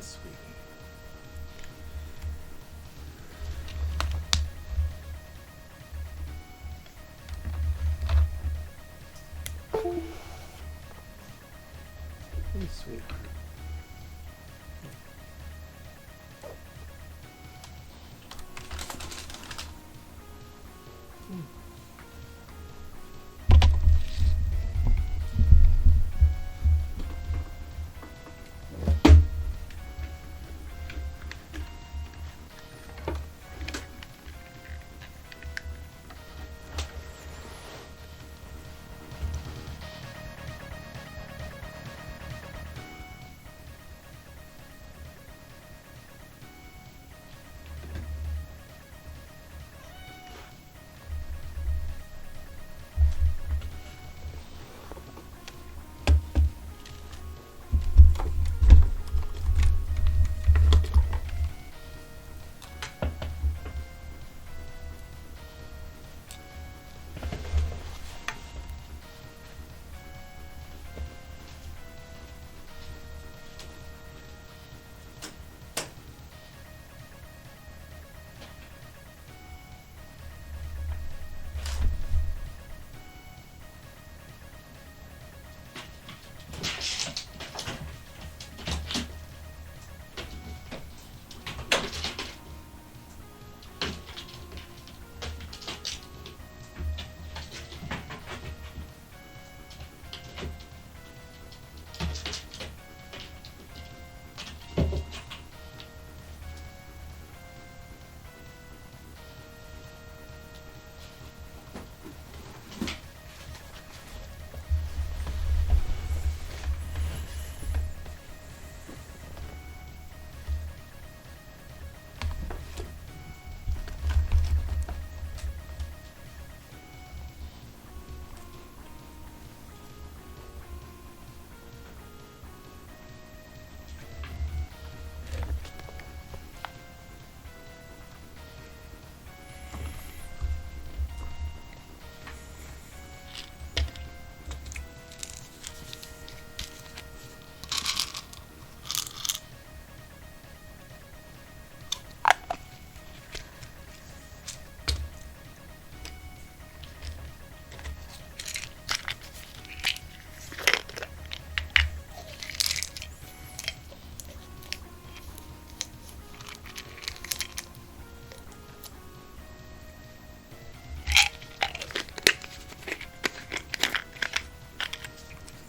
Sweet. Sweetheart.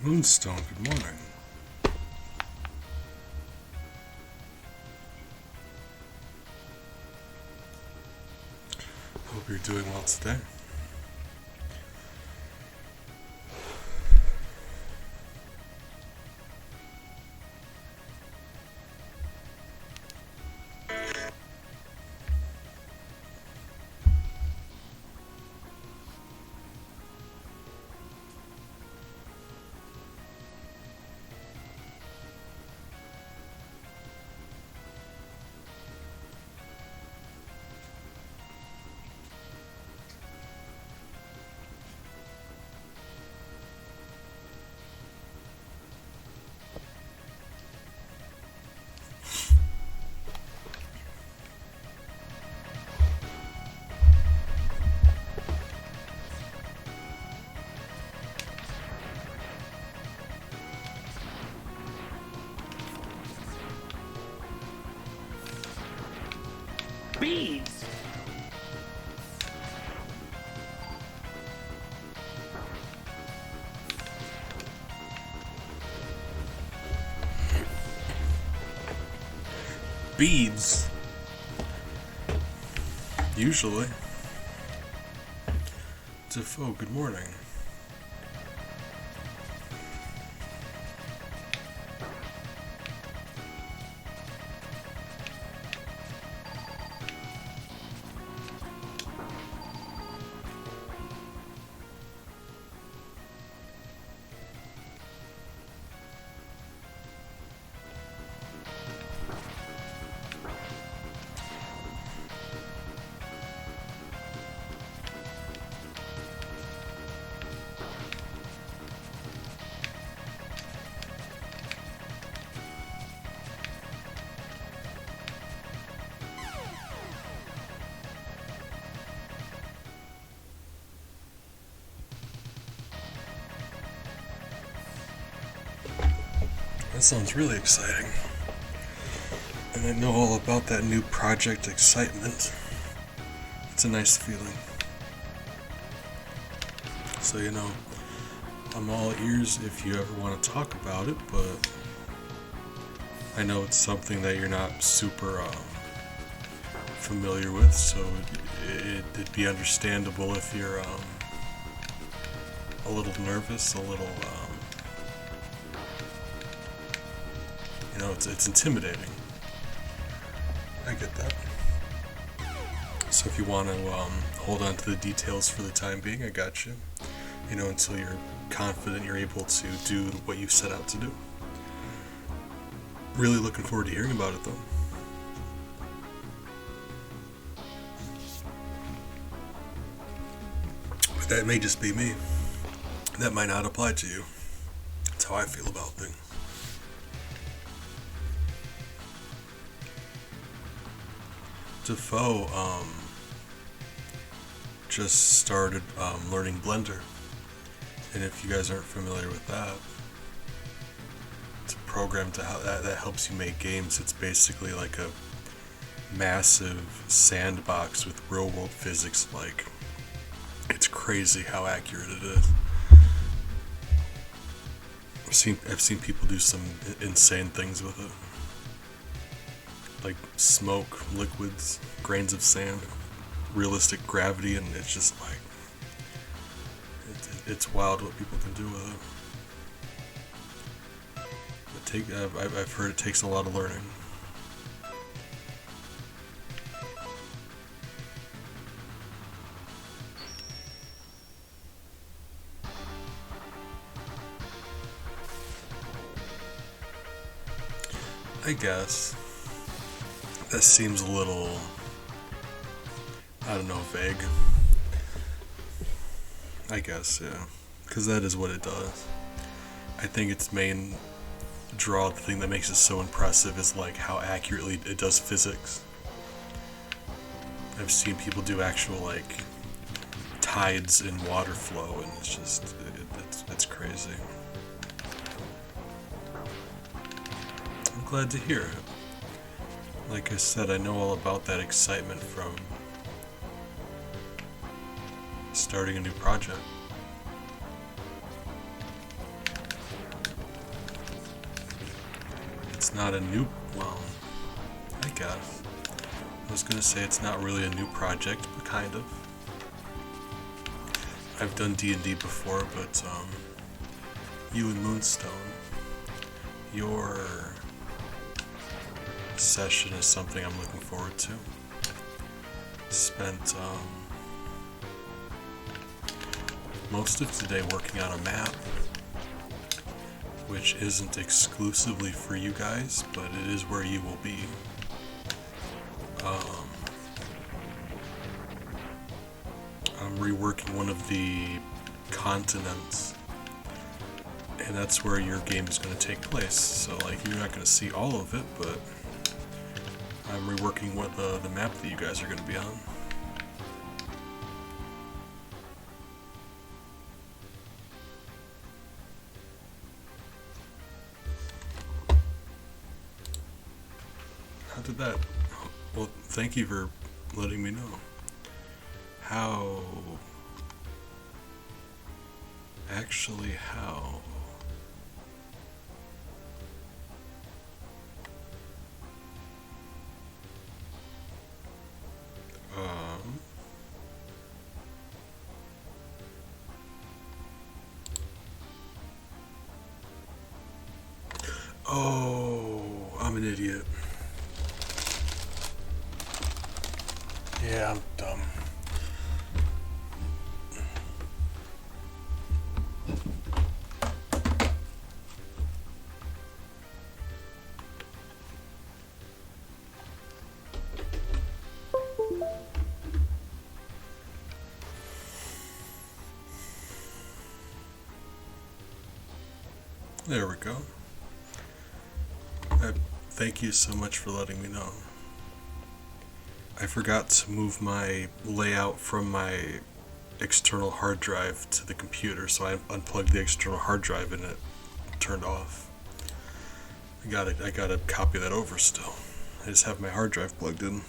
Moonstone, good morning. Hope you're doing well today. Beads! Beads. Usually. Defoe, good morning. That sounds really exciting. And I know all about that new project excitement. It's a nice feeling. So, I'm all ears if you ever want to talk about it, but I know it's something that you're not super familiar with, so it'd be understandable if you're a little nervous, a little, it's intimidating. I get that. So if you want to hold on to the details for the time being, I got you. Until you're confident you're able to do what you set out to do. Really looking forward to hearing about it, though. But that may just be me. That might not apply to you. That's how I feel about things. Defoe just started learning Blender, and if you guys aren't familiar with that, it's a program that helps you make games. It's basically like a massive sandbox with real world physics. Like, it's crazy how accurate it is. I've seen people do some insane things with it. Like smoke, liquids, grains of sand, realistic gravity, and it's just like it's wild what people can do with it. I've heard it takes a lot of learning. I guess. That seems a little, I don't know, vague. I guess, yeah. Because that is what it does. I think its main draw, the thing that makes it so impressive, is like how accurately it does physics. I've seen people do actual like tides in water flow, and it's just, it's crazy. I'm glad to hear it. Like I said, I know all about that excitement from starting a new project. It's not a new, well, I guess. I was gonna say it's not really a new project, but kind of. I've done D&D before, but you and Moonstone, your session is something I'm looking forward to. Spent most of today working on a map, which isn't exclusively for you guys, but it is where you will be. I'm reworking one of the continents, and that's where your game is going to take place. So, like, you're not going to see all of it, but I'm reworking what the map that you guys are going to be on. How did that? Well, thank you for letting me know. How? Actually, how? Oh, I'm an idiot. Yeah, I'm dumb. There we go. Thank you so much for letting me know. I forgot to move my layout from my external hard drive to the computer, so I unplugged the external hard drive and it turned off. I gotta copy that over still. I just have my hard drive plugged in.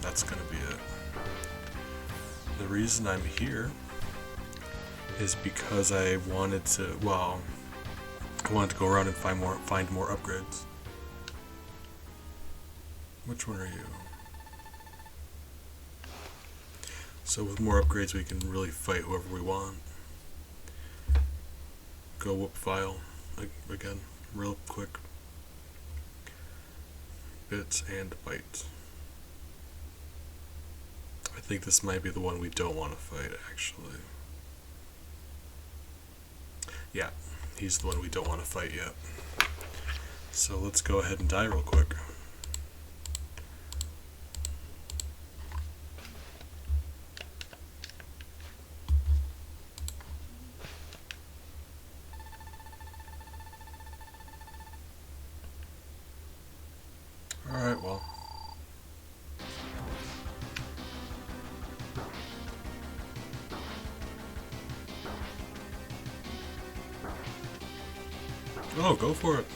That's gonna be it. The reason I'm here is because I wanted to go around and find more upgrades. Which one are you? So with more upgrades we can really fight whoever we want. Go whoop file again, real quick. Bits and bytes. I think this might be the one we don't want to fight, actually. Yeah, he's the one we don't want to fight yet. So let's go ahead and die real quick. Alright, well. Oh, go for it.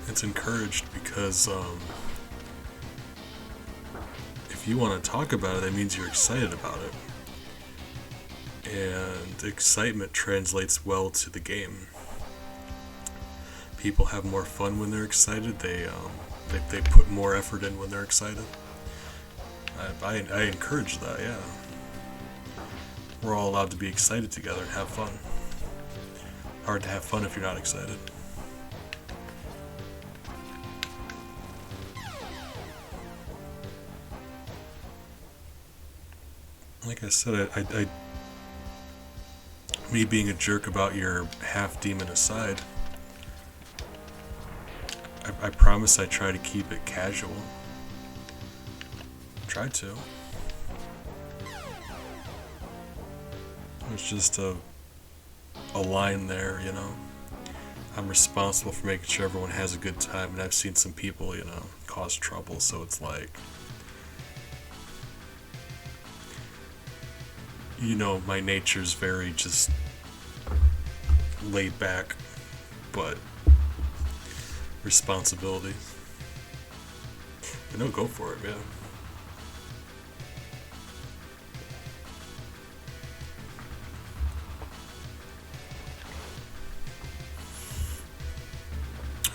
It's encouraged because if you want to talk about it, that means you're excited about it. And excitement translates well to the game. People have more fun when they're excited. They put more effort in when they're excited. I encourage that, yeah. We're all allowed to be excited together and have fun. Hard to have fun if you're not excited. Like I said, me being a jerk about your half demon aside, I promise I try to keep it casual. Try to. There's just a line there, you know. I'm responsible for making sure everyone has a good time, and I've seen some people, you know, cause trouble, so it's like, you know, my nature's very just laid back, but responsibility. But no, go for it, yeah.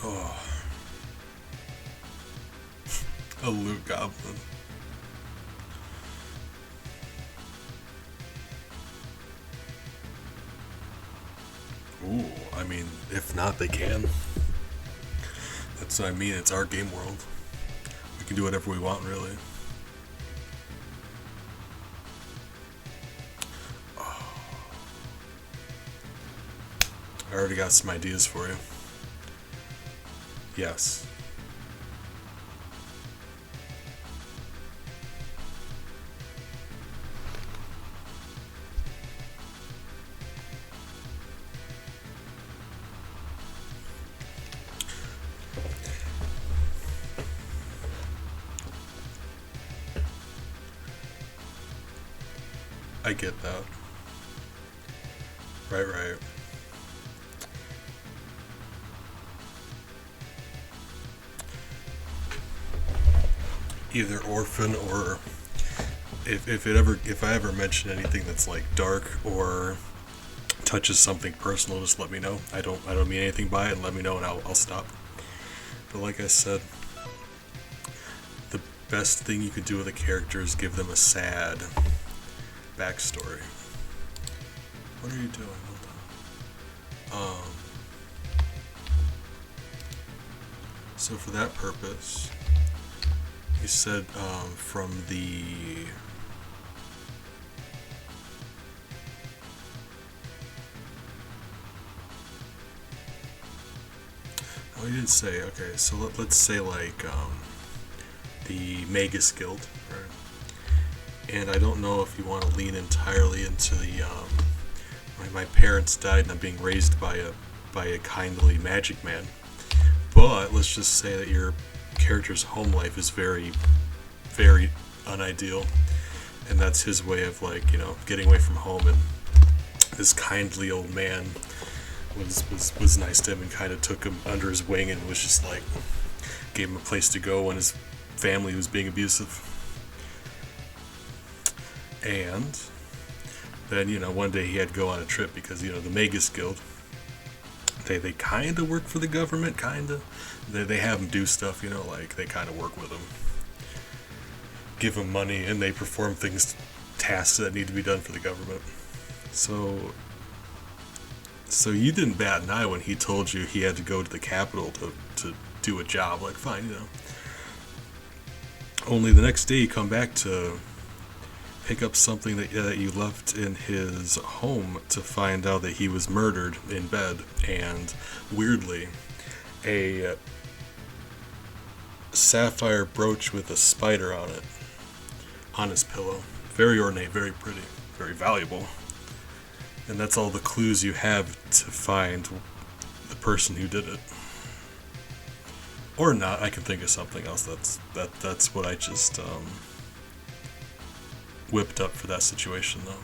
Oh. A loot goblin. Ooh, I mean, if not, they can. That's what I mean, it's our game world. We can do whatever we want, really. Oh. I already got some ideas for you. Yes. I get that. Right. Either orphan or if I ever mention anything that's like dark or touches something personal, just let me know. I don't mean anything by it, and let me know and I'll stop. But like I said, the best thing you could do with a character is give them a sad backstory. What are you doing? Hold on. So for that purpose, you said from the oh, you didn't say. Okay, so let's say like the Magus Guild, right? And I don't know if you want to lean entirely into the my parents died and I'm being raised by a kindly magic man. But let's just say that your character's home life is very very unideal, and that's his way of, like, you know, getting away from home. And this kindly old man was nice to him and kind of took him under his wing and was just like, gave him a place to go when his family was being abusive. And then, you know, one day he had to go on a trip because, you know, the Magus Guild, they kind of work for the government, kind of. They have him do stuff, you know, like, they kind of work with him. Give him money, and they perform tasks that need to be done for the government. So you didn't bat an eye when he told you he had to go to the Capitol to do a job. Like, fine, you know. Only the next day you come back to pick up something that you left in his home to find out that he was murdered in bed, and weirdly, a sapphire brooch with a spider on it on his pillow. Very ornate, very pretty, very valuable. And that's all the clues you have to find the person who did it. Or not. I can think of something else. That's what I just whipped up for that situation, though.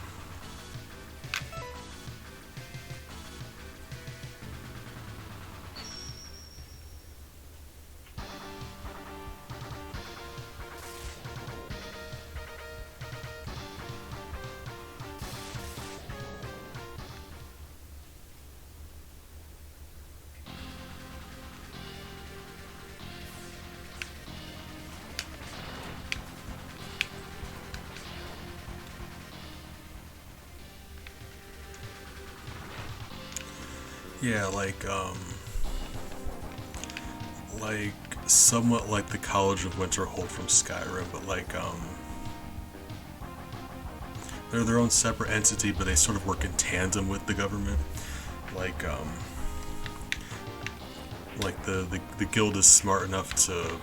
Yeah, like somewhat like the College of Winterhold from Skyrim, but like, they're their own separate entity, but they sort of work in tandem with the government. Like, the guild is smart enough to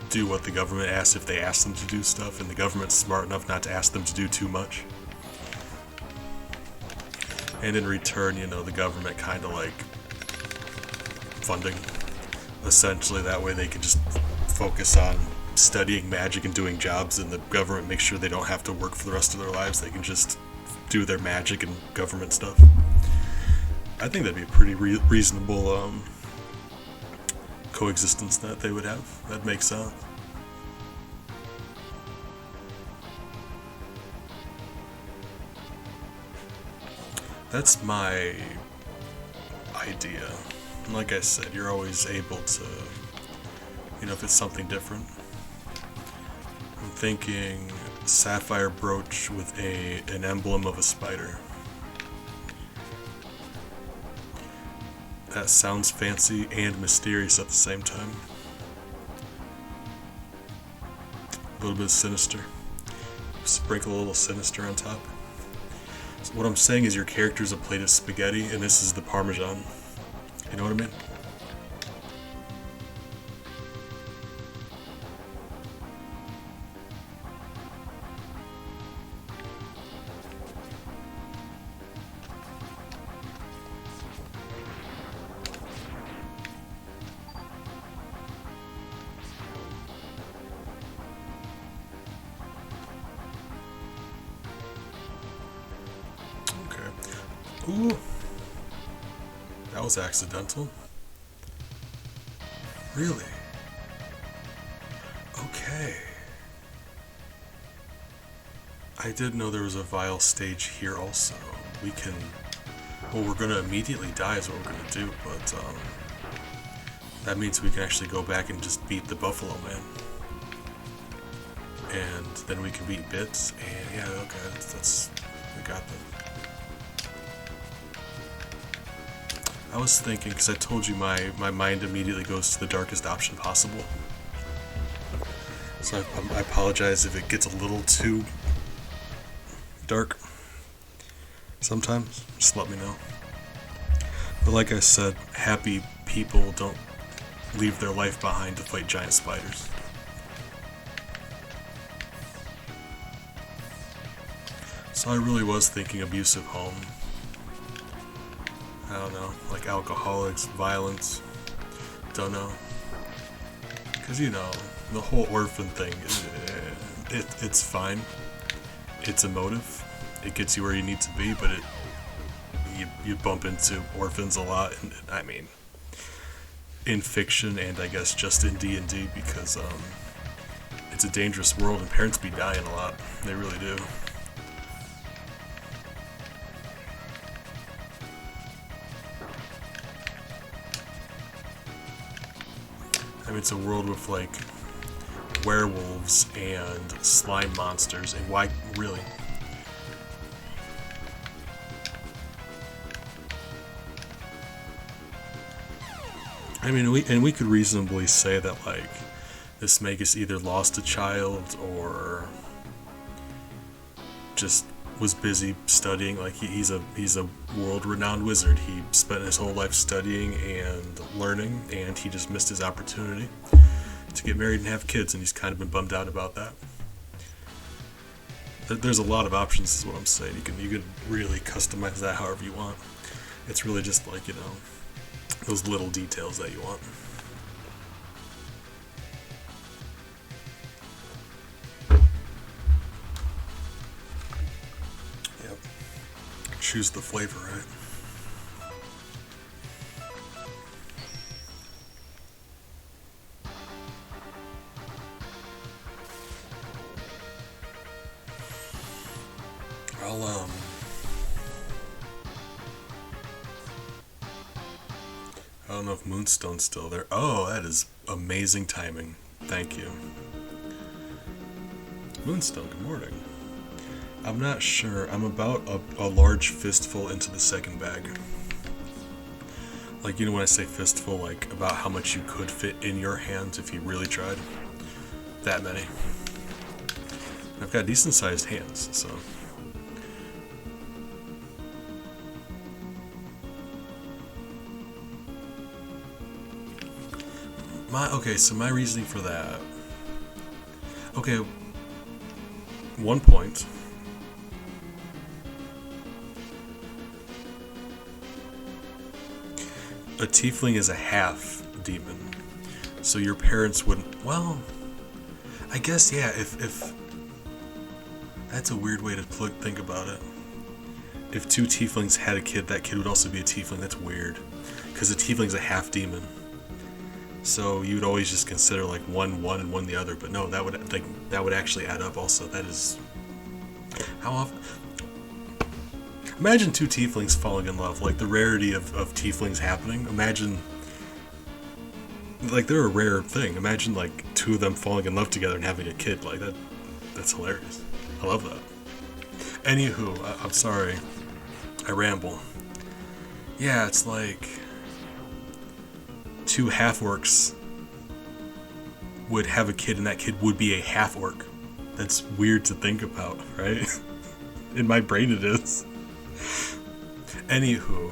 do what the government asks if they ask them to do stuff, and the government's smart enough not to ask them to do too much. And in return, you know, the government kind of like funding, essentially. That way they can just focus on studying magic and doing jobs, and the government makes sure they don't have to work for the rest of their lives. They can just do their magic and government stuff. I think that'd be a pretty reasonable coexistence that they would have. That makes sense. That's my idea. Like I said, you're always able to, you know, if it's something different. I'm thinking sapphire brooch with an emblem of a spider. That sounds fancy and mysterious at the same time. A little bit sinister. Sprinkle a little sinister on top. So what I'm saying is your character's a plate of spaghetti, and this is the Parmesan. You know what I mean? Ooh, that was accidental. Really? Okay. I didn't know there was a vial stage here also. We can... Well, we're gonna immediately die is what we're gonna do, but that means we can actually go back and just beat the Buffalo Man. And then we can beat Bits, and yeah, okay, that's we got that. I was thinking, because I told you my mind immediately goes to the darkest option possible. So I apologize if it gets a little too dark sometimes. Just let me know. But like I said, happy people don't leave their life behind to fight giant spiders. So I really was thinking abusive home. I don't know, like alcoholics, violence, don't know. Because, you know, The whole orphan thing, it's fine. It's emotive. It gets you where you need to be, but you bump into orphans a lot, and I mean, in fiction and I guess just in D&D, because it's a dangerous world and parents be dying a lot. They really do. I mean, it's a world with like werewolves and slime monsters, and why really? I mean, we could reasonably say that like this Magus either lost a child or just was busy studying. Like he's a world-renowned wizard. He spent his whole life studying and learning, and he just missed his opportunity to get married and have kids, and he's kind of been bummed out about that. There's a lot of options, is what I'm saying. You can really customize that however you want. It's really just like, you know, those little details that you want. Yep. Choose the flavor, right? I don't know if Moonstone's still there. Oh, that is amazing timing. Thank you. Moonstone, good morning. I'm not sure. I'm about a large fistful into the second bag. Like, you know when I say fistful, like about how much you could fit in your hands if you really tried? That many. I've got decent sized hands, so... So my reasoning for that. Okay, 1 point. A tiefling is a half demon, so your parents wouldn't. Well, I guess yeah. If that's a weird way to think about it. If two tieflings had a kid, that kid would also be a tiefling. That's weird, because a tiefling's a half demon. So you would always just consider like one and one the other, but no, that would actually add up. Also, that is how often. Imagine two tieflings falling in love, like the rarity of tieflings happening. Imagine, like they're a rare thing. Imagine like two of them falling in love together and having a kid like that. That's hilarious. I love that. Anywho, I'm sorry, I ramble. Yeah, it's like two half-orcs would have a kid and that kid would be a half-orc. That's weird to think about, right? In my brain it is. Anywho,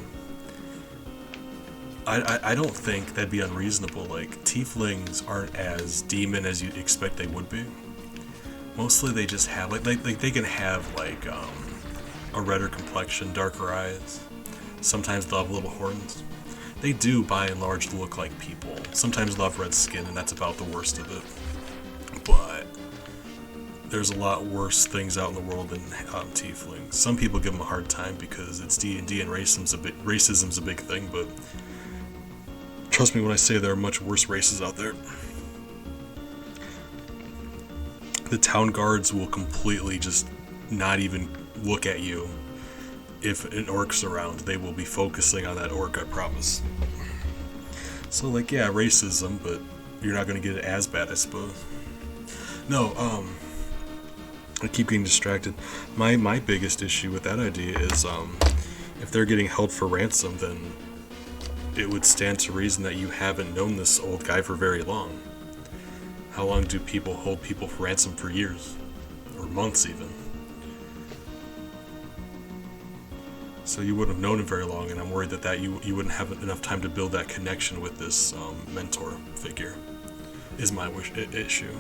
I don't think that'd be unreasonable. Like, tieflings aren't as demon as you'd expect they would be. Mostly they just have, like they can have, like, a redder complexion, darker eyes. Sometimes they'll have little horns. They do, by and large, look like people. Sometimes they'll have red skin, and that's about the worst of it. But there's a lot worse things out in the world than tieflings. Some people give them a hard time because it's D&D and racism's a big thing, but trust me when I say there are much worse races out there. The town guards will completely just not even look at you. If an orc's around, they will be focusing on that orc, I promise. So, like, yeah, racism, but you're not going to get it as bad, I suppose. No, I keep getting distracted. My biggest issue with that idea is, if they're getting held for ransom, then it would stand to reason that you haven't known this old guy for very long. How long do people hold people for ransom? For years? Or months, even? So you wouldn't have known him very long, and I'm worried that you wouldn't have enough time to build that connection with this mentor figure, is my issue.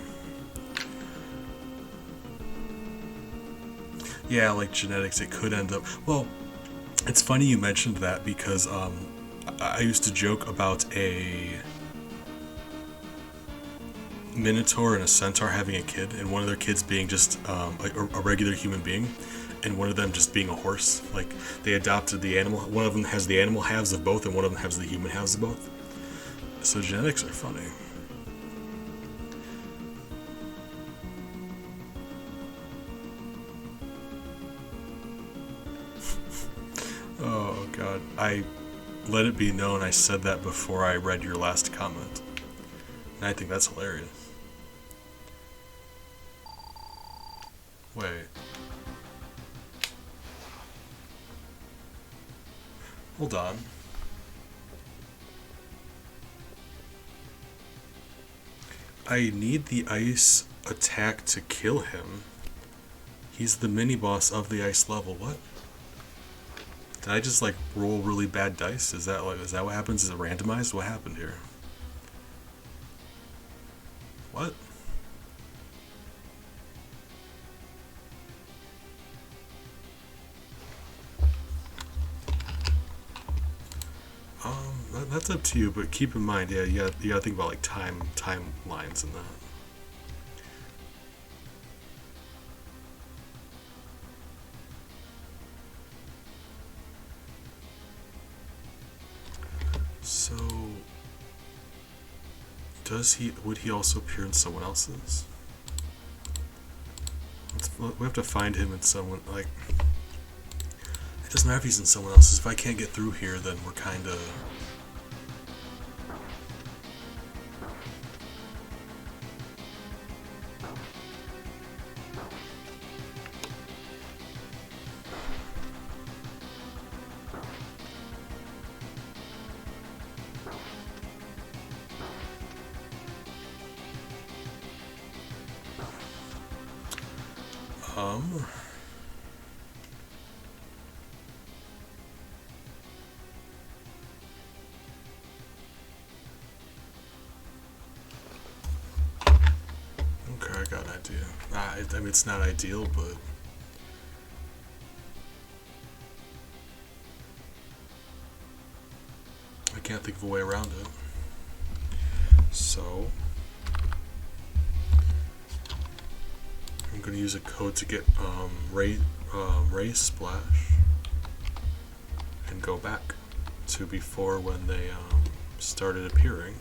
Yeah, like genetics, it could end up... Well, it's funny you mentioned that because I used to joke about Minotaur and a centaur having a kid, and one of their kids being just a regular human being, and one of them just being a horse. Like, they adopted the animal. One of them has the animal halves of both, and one of them has the human halves of both. So genetics are funny. Oh god, I let it be known I said that before I read your last comment. And I think that's hilarious. Wait. Hold on. I need the ice attack to kill him. He's the mini boss of the ice level. What? Did I just like roll really bad dice? Is that what happens? Is it randomized? What happened here? What? That's up to you, but keep in mind, yeah, you gotta think about like timelines and that. So, would he also appear in someone else's? We have to find him in someone, like, it doesn't matter if he's in someone else's. If I can't get through here, then we're kinda... Okay, I got an idea. I mean, it's not ideal, but... I can't think of a way around it. So... I'm going to use a code to get Ray Splash and go back to before when they started appearing.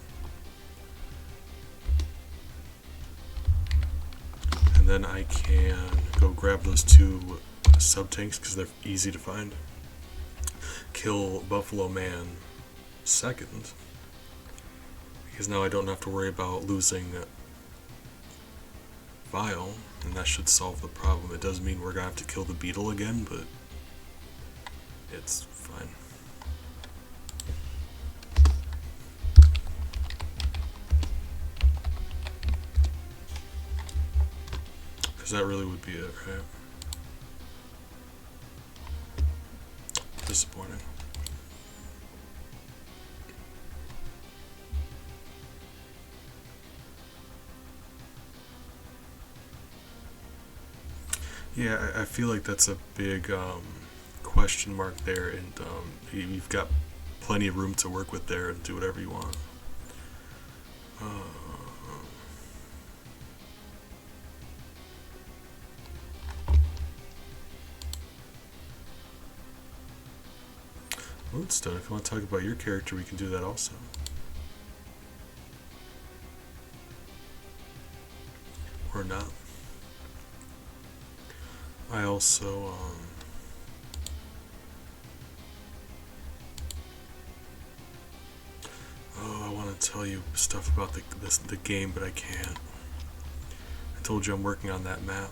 And then I can go grab those two sub-tanks because they're easy to find. Kill Buffalo Man second, because now I don't have to worry about losing Vile, and that should solve the problem. It does mean we're gonna have to kill the beetle again, but it's fine. Because that really would be it, right? Disappointing. Yeah, I feel like that's a big question mark there, and you've got plenty of room to work with there and do whatever you want. Moonstone, if you want to talk about your character, we can do that also. Or not. I also, I want to tell you stuff about the game, but I can't. I told you I'm working on that map.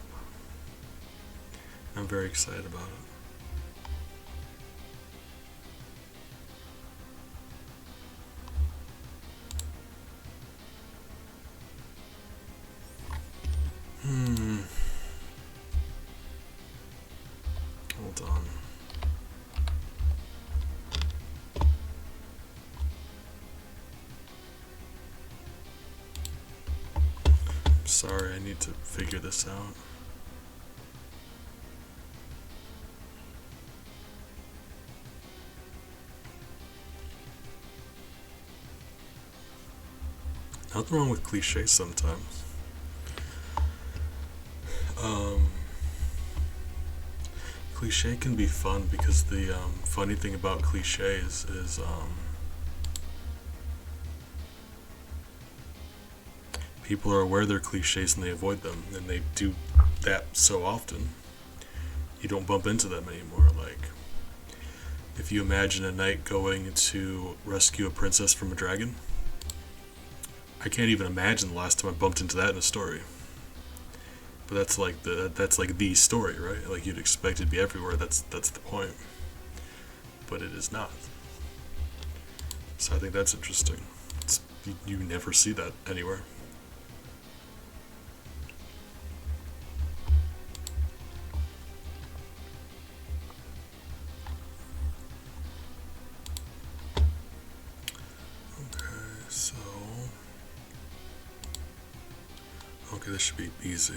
I'm very excited about it. Hold on. Sorry, I need to figure this out. Nothing wrong with cliches sometimes. Um, Cliche can be fun because the funny thing about cliches is people are aware they're cliches and they avoid them, and they do that so often you don't bump into them anymore. Like, if you imagine a knight going to rescue a princess from a dragon, I can't even imagine the last time I bumped into that in a story. But that's like the story, right? Like, you'd expect it to be everywhere. That's the point. But it is not. So I think that's interesting. You never see that anywhere. So, okay, this should be easy.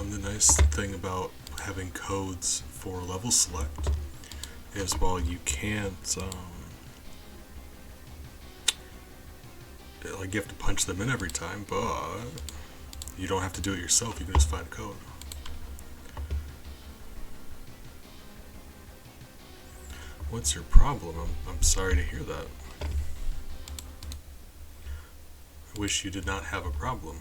The nice thing about having codes for level select is while you can't, like, you have to punch them in every time, but you don't have to do it yourself. You can just find code. What's your problem? I'm sorry to hear that. I wish you did not have a problem.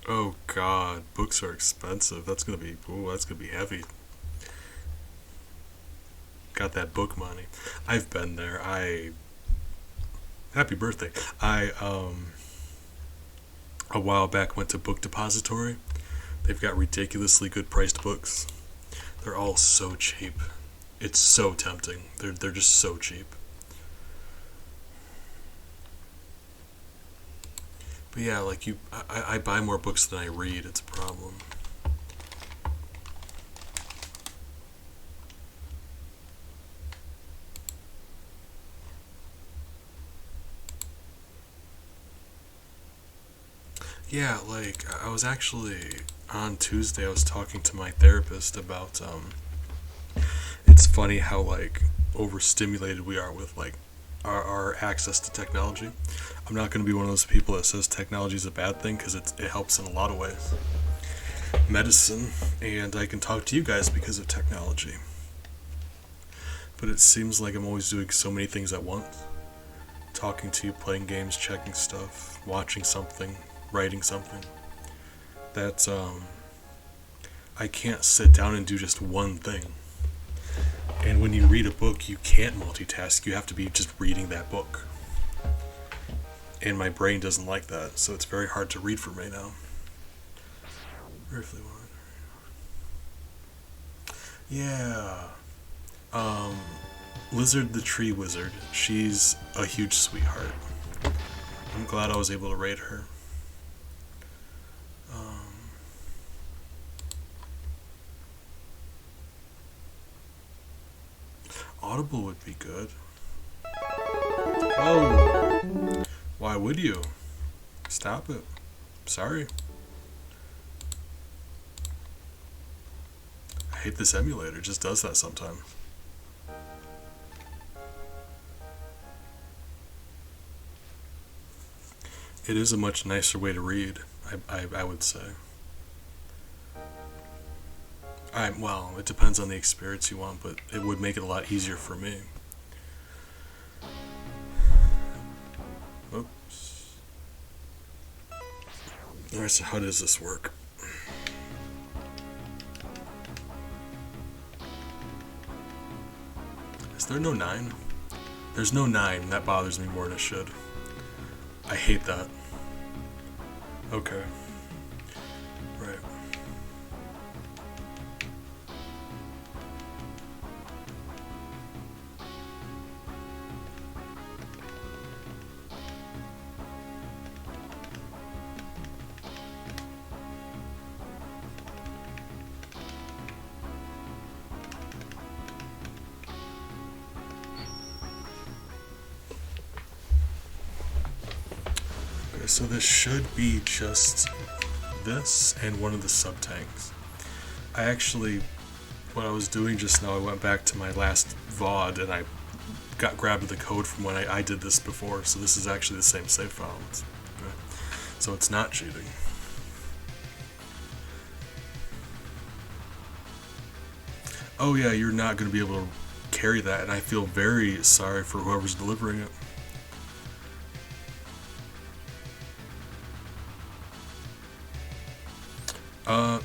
Oh God, books are expensive. That's gonna be heavy. Got that book money. I've been there. Happy birthday. I a while back went to Book Depository. They've got ridiculously good priced books. They're all so cheap. It's so tempting. They're just so cheap. But yeah, like I buy more books than I read. It's a problem. Yeah, like I was actually on Tuesday. I was talking to my therapist about. It's funny how like overstimulated we are with like our access to technology. I'm not going to be one of those people that says technology is a bad thing because it helps in a lot of ways. Medicine, and I can talk to you guys because of technology. But it seems like I'm always doing so many things at once. Talking to you, playing games, checking stuff, watching something, writing something. That I can't sit down and do just one thing. And when you read a book, you can't multitask. You have to be just reading that book. And my brain doesn't like that, so it's very hard to read for me now. Yeah. Um, Lizard the Tree Wizard. She's a huge sweetheart. I'm glad I was able to raid her. Audible would be good. Oh, why would you? Stop it. Sorry. I hate this emulator. It just does that sometimes. It is a much nicer way to read, I would say. Well, it depends on the experience you want, but it would make it a lot easier for me. Oops. Alright, so how does this work? Is there no 9? There's no 9. That bothers me more than it should. I hate that. Okay. Right. So this should be just this and one of the sub-tanks. What I was doing just now, I went back to my last VOD and I grabbed the code from when I did this before, so this is actually the same save file. Okay. So it's not cheating. Oh yeah, you're not going to be able to carry that, and I feel very sorry for whoever's delivering it.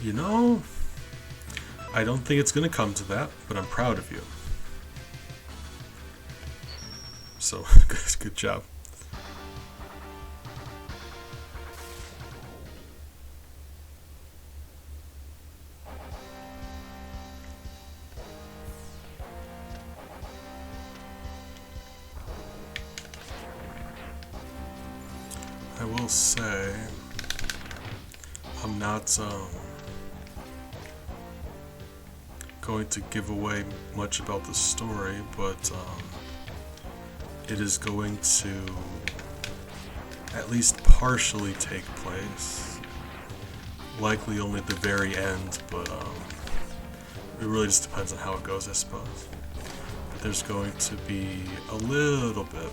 You know, I don't think it's gonna come to that, but I'm proud of you. So, good job. I will say, I'm not, going to give away much about the story, but it is going to at least partially take place. Likely only at the very end, but it really just depends on how it goes, I suppose. But there's going to be a little bit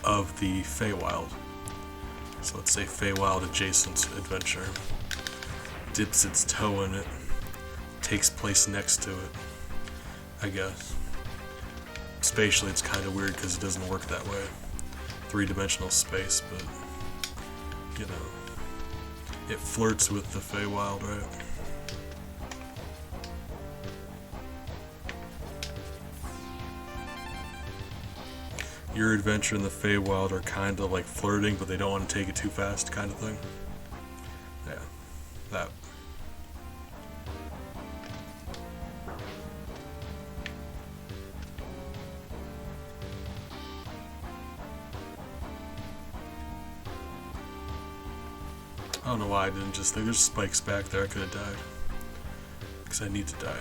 of the Feywild. So let's say Feywild adjacent adventure. Dips its toe in it. Takes place next to it, I guess. Spatially it's kind of weird because it doesn't work that way. 3-dimensional space, but you know, it flirts with the Feywild, right? Your adventure and the Feywild are kind of like flirting, but they don't want to take it too fast, kind of thing. Yeah, that. I don't know why I didn't just think there's spikes back there. I could have died. Because I need to die.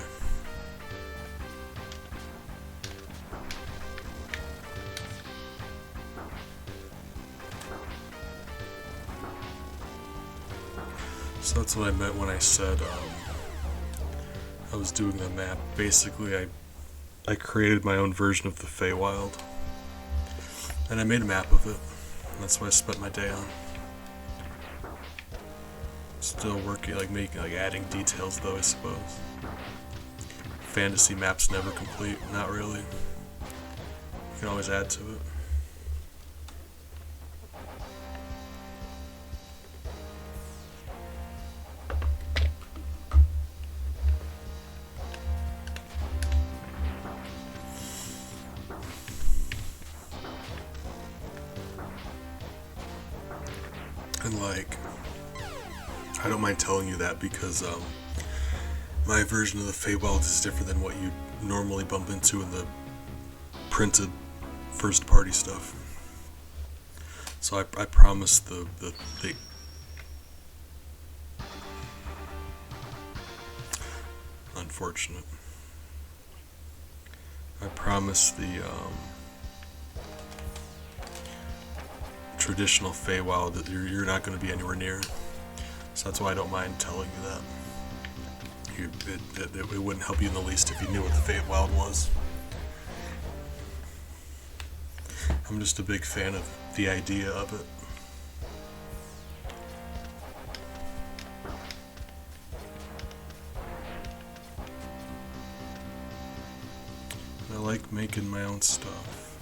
So that's what I meant when I said I was doing the map. Basically, I created my own version of the Feywild. And I made a map of it. And that's what I spent my day on. Still working, adding details though, I suppose. Fantasy maps never complete, not really. You can always add to it. And I don't mind telling you that because my version of the Feywild is different than what you normally bump into in the printed first-party stuff. So I promise the unfortunate. I promise the traditional Feywild that you're not going to be anywhere near. So that's why I don't mind telling you that. It wouldn't help you in the least if you knew what the Feywild was. I'm just a big fan of the idea of it. like making my own stuff.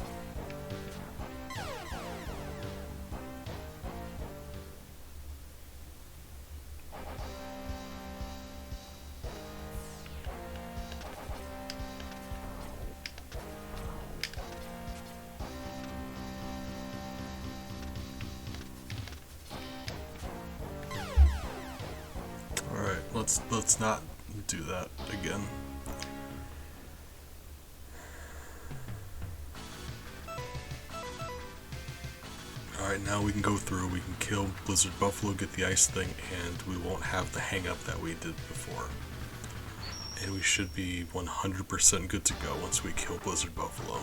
Alright, let's not do that again. Alright, now we can go through, we can kill Blizzard Buffalo, get the ice thing, and we won't have the hang up that we did before. And we should be 100% good to go once we kill Blizzard Buffalo.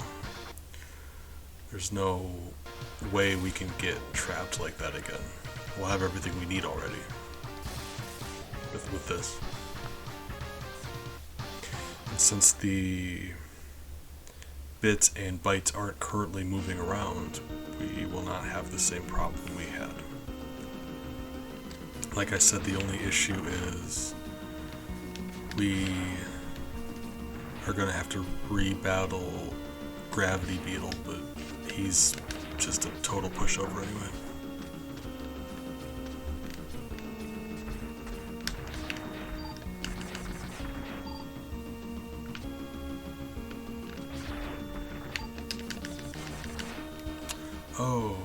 There's no way we can get trapped like that again. We'll have everything we need already with this. And since the bits and bytes aren't currently moving around, we will not have the same problem we had. Like I said, the only issue is we are going to have to re-battle Gravity Beetle, but he's just a total pushover anyway. Oh,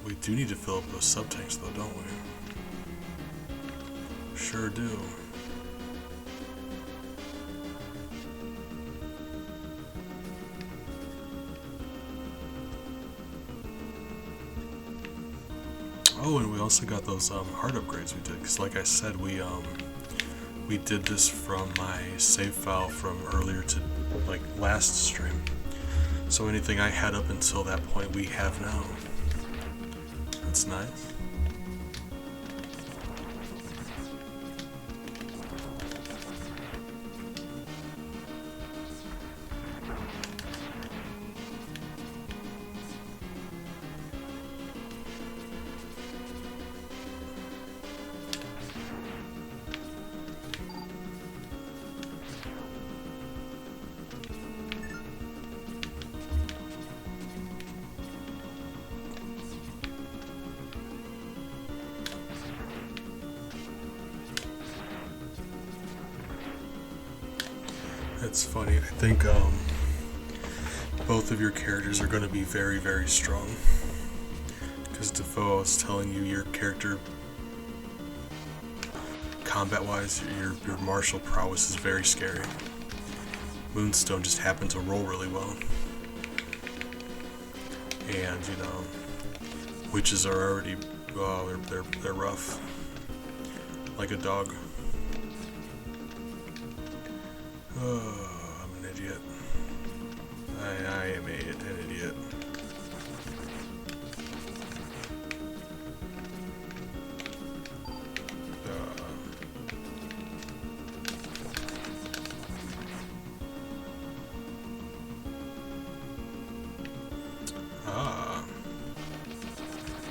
we do need to fill up those sub-tanks though, don't we? Sure do. Oh, and we also got those heart upgrades we did, because like I said, we did this from my save file from earlier to like last stream. So anything I had up until that point we have now. That's nice. It's funny, I think both of your characters are going to be very, very strong. Because Defoe was telling you your character, combat-wise, your martial prowess is very scary. Moonstone just happened to roll really well. And, you know, witches are already, oh, they're rough. Like a dog. Oh, I'm an idiot. I am an idiot.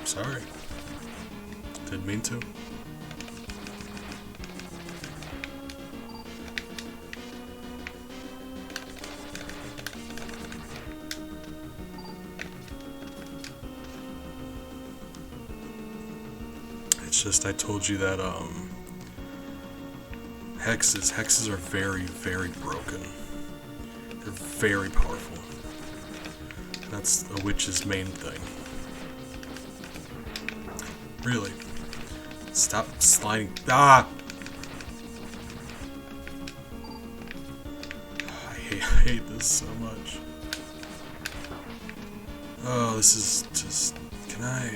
Sorry. Didn't mean to. It's just I told you that hexes are very, very broken. They're very powerful. That's a witch's main thing. Really? Stop sliding. Ah! I hate this so much. Oh, this is just... Can I...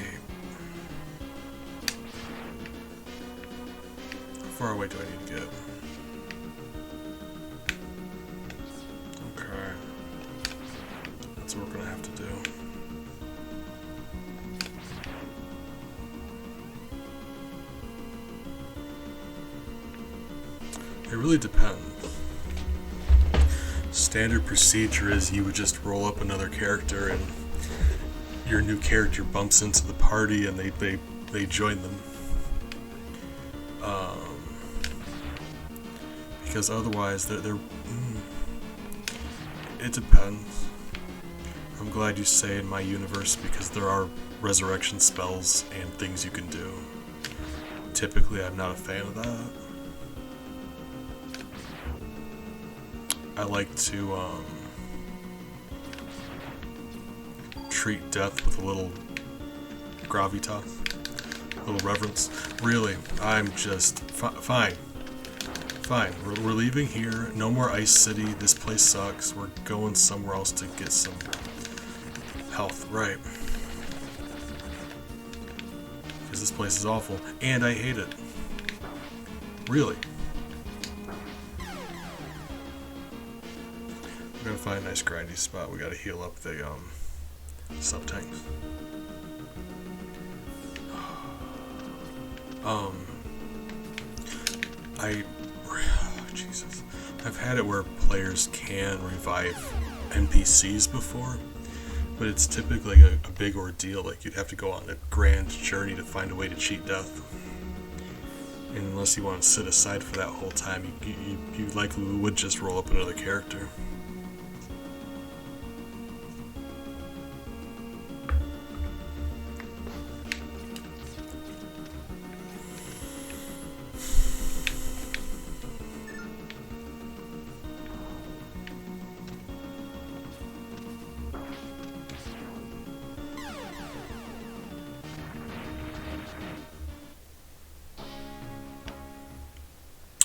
How far away do I need to get? Okay. That's what we're gonna have to do. It really depends. Standard procedure is you would just roll up another character and your new character bumps into the party and they join them. Because otherwise it depends. I'm glad you say in my universe because there are resurrection spells and things you can do. Typically, I'm not a fan of that. I like to treat death with a little gravitas, a little reverence. Really, I'm just fine. Fine, we're leaving here. No more Ice City. This place sucks. We're going somewhere else to get some health. Right. Because this place is awful. And I hate it. Really. We're gonna find a nice grindy spot. We gotta heal up the sub-tanks. Jesus. I've had it where players can revive NPCs before, but it's typically a big ordeal. Like, you'd have to go on a grand journey to find a way to cheat death. And unless you want to sit aside for that whole time, you likely would just roll up another character.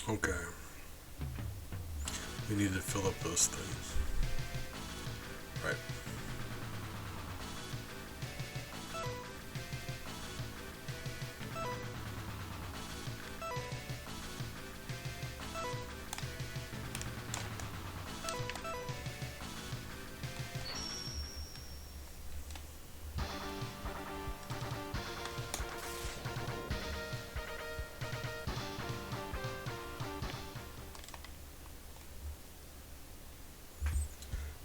Okay. We need to fill up those things. Right.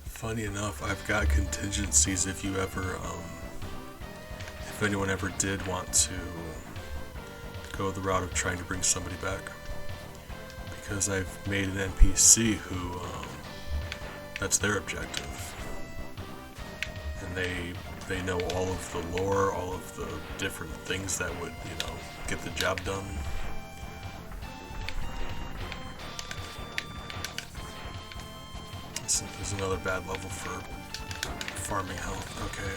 Funny enough, I've got contingencies if you ever, if anyone ever did want to go the route of trying to bring somebody back. Because I've made an NPC who, that's their objective. And they know all of the lore, all of the different things that would, get the job done. This is another bad level for farming health. Okay,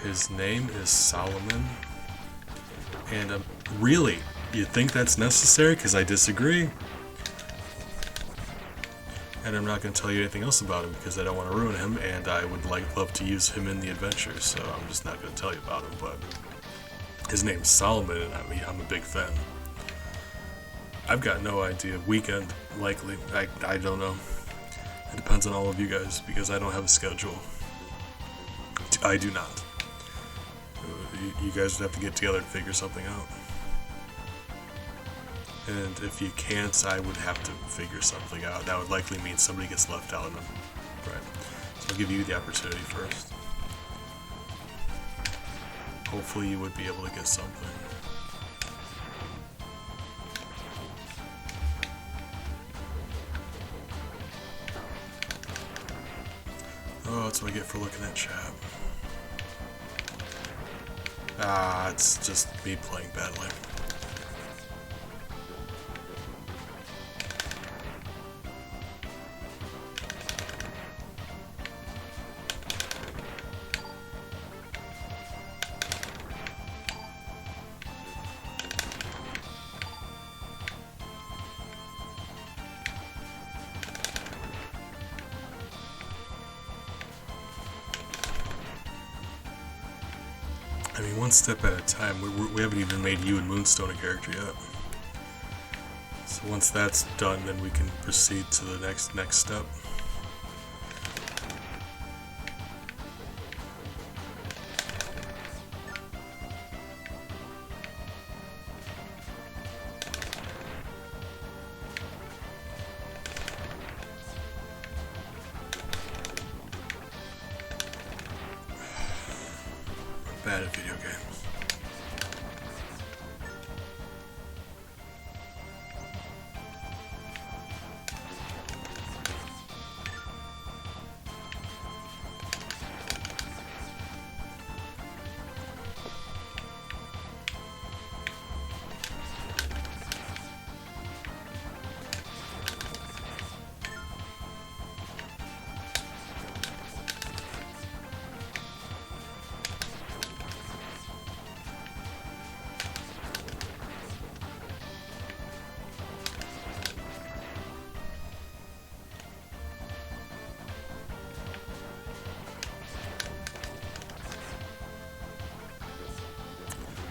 His name is Solomon. And really, you think that's necessary? Because I disagree. And I'm not going to tell you anything else about him because I don't want to ruin him, and I would love to use him in the adventure, so I'm just not going to tell you about him. But his name's Solomon, and I'm a big fan. I've got no idea. Weekend, likely. I don't know. It depends on all of you guys because I don't have a schedule. I do not. You guys would have to get together and figure something out. And if you can't, I would have to figure something out. That would likely mean somebody gets left out of them. Right. So I'll give you the opportunity first. Hopefully you would be able to get something. Oh, that's what I get for looking at chat. It's just me playing badly. I mean, one step at a time. We haven't even made you and Moonstone a character yet. So once that's done, then we can proceed to the next step. bad at video games.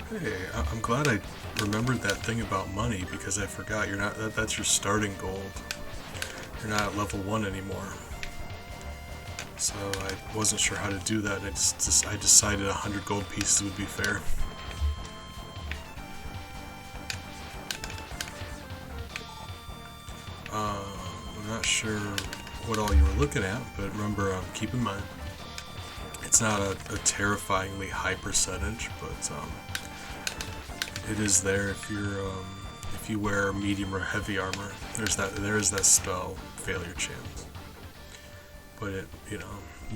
Hey, I'm glad I remembered that thing about money because I forgot you're not. That's your starting gold. You're not at level 1 anymore. So I wasn't sure how to do that. I decided 100 gold pieces would be fair. I'm not sure what all you were looking at, but remember, keep in mind, it's not a terrifyingly high percentage, but it is there if you wear medium or heavy armor. There is that spell failure chance, but it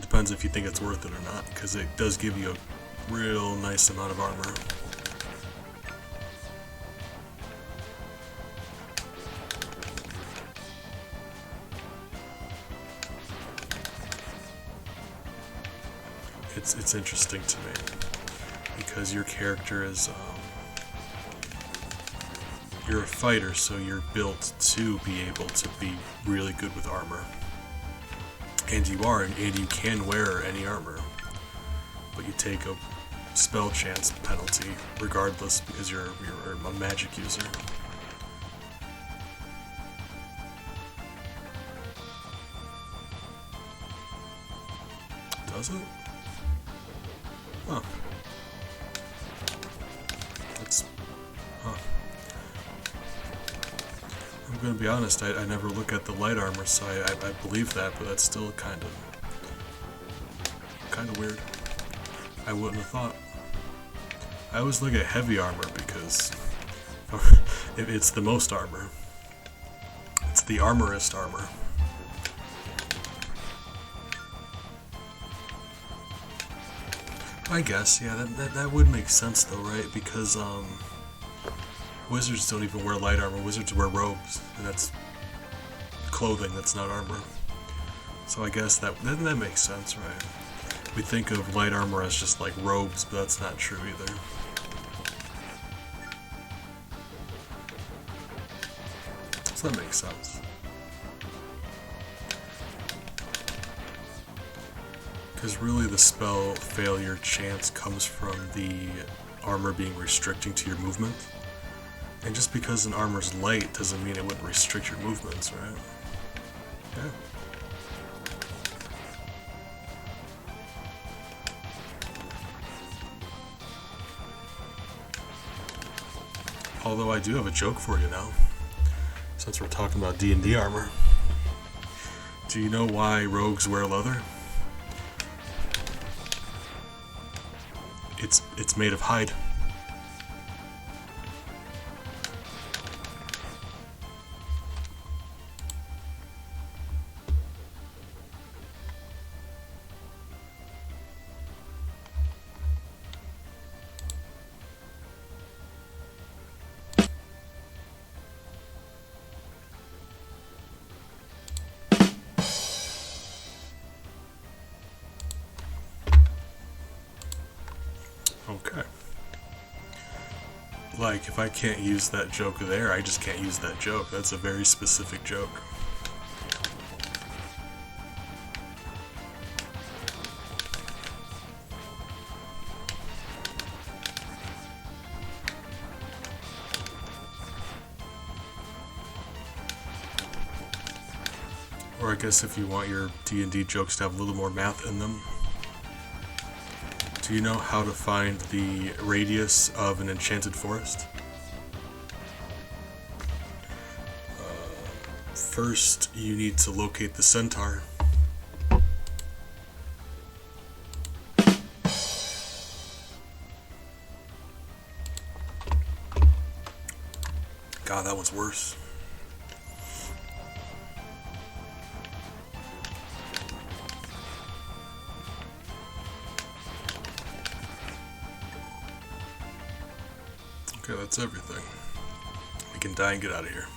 depends if you think it's worth it or not, because it does give you a real nice amount of armor. It's interesting to me because your character is you're a fighter, so you're built to be able to be really good with armor, and you are, and you can wear any armor, but you take a spell chance penalty regardless because you're a magic user. Does it? Huh. I'm gonna be honest, I never look at the light armor, so I believe that, but that's still kind of weird. I wouldn't have thought. I always look at heavy armor because it's the most armor. It's the armorist armor. I guess, yeah, that would make sense though, right? Because wizards don't even wear light armor. Wizards wear robes, and that's clothing. That's not armor. So I guess that makes sense, right? We think of light armor as just like robes, but that's not true either. So that makes sense. Because really the spell failure chance comes from the armor being restricting to your movement. And just because an armor's light doesn't mean it wouldn't restrict your movements, right? Yeah. Although I do have a joke for you now, since we're talking about D&D armor. Do you know why rogues wear leather? It's made of hide. Okay. Like, if I can't use that joke there, I just can't use that joke. That's a very specific joke. Or I guess if you want your D&D jokes to have a little more math in them. Do you know how to find the radius of an enchanted forest? First, you need to locate the centaur. God, that one's worse. Okay, that's everything. We can die and get out of here.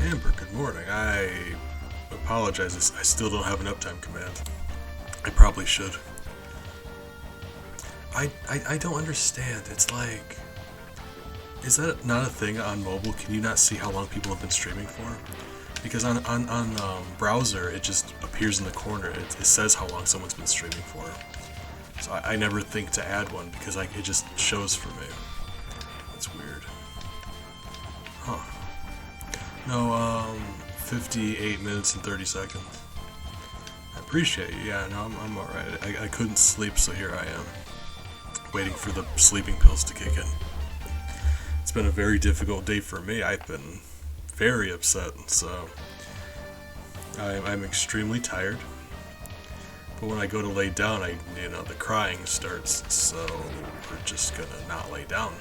Amber, good morning. I apologize. I still don't have an uptime command. I probably should. I don't understand. It's like, is that not a thing on mobile? Can you not see how long people have been streaming for? Because on browser, it just appears in the corner. It says how long someone's been streaming for. So I never think to add one because it just shows for me. That's weird. Huh. No, 58 minutes and 30 seconds. I appreciate you. Yeah, no, I'm alright. I couldn't sleep, so here I am. Waiting for the sleeping pills to kick in. It's been a very difficult day for me. I've been very upset, so I'm extremely tired. But when I go to lay down, the crying starts, so we're just gonna not lay down.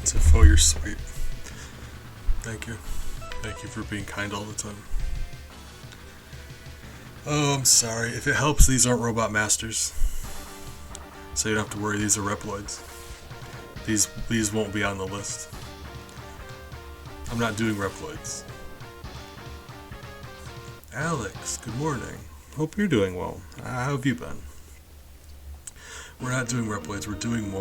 Zepho, you're sweet. Thank you. Thank you for being kind all the time. Oh, I'm sorry. If it helps, these aren't Robot Masters. So you don't have to worry, these are Reploids. These won't be on the list. I'm not doing Reploids. Alex, good morning. Hope you're doing well. How have you been? We're not doing Reploids, we're doing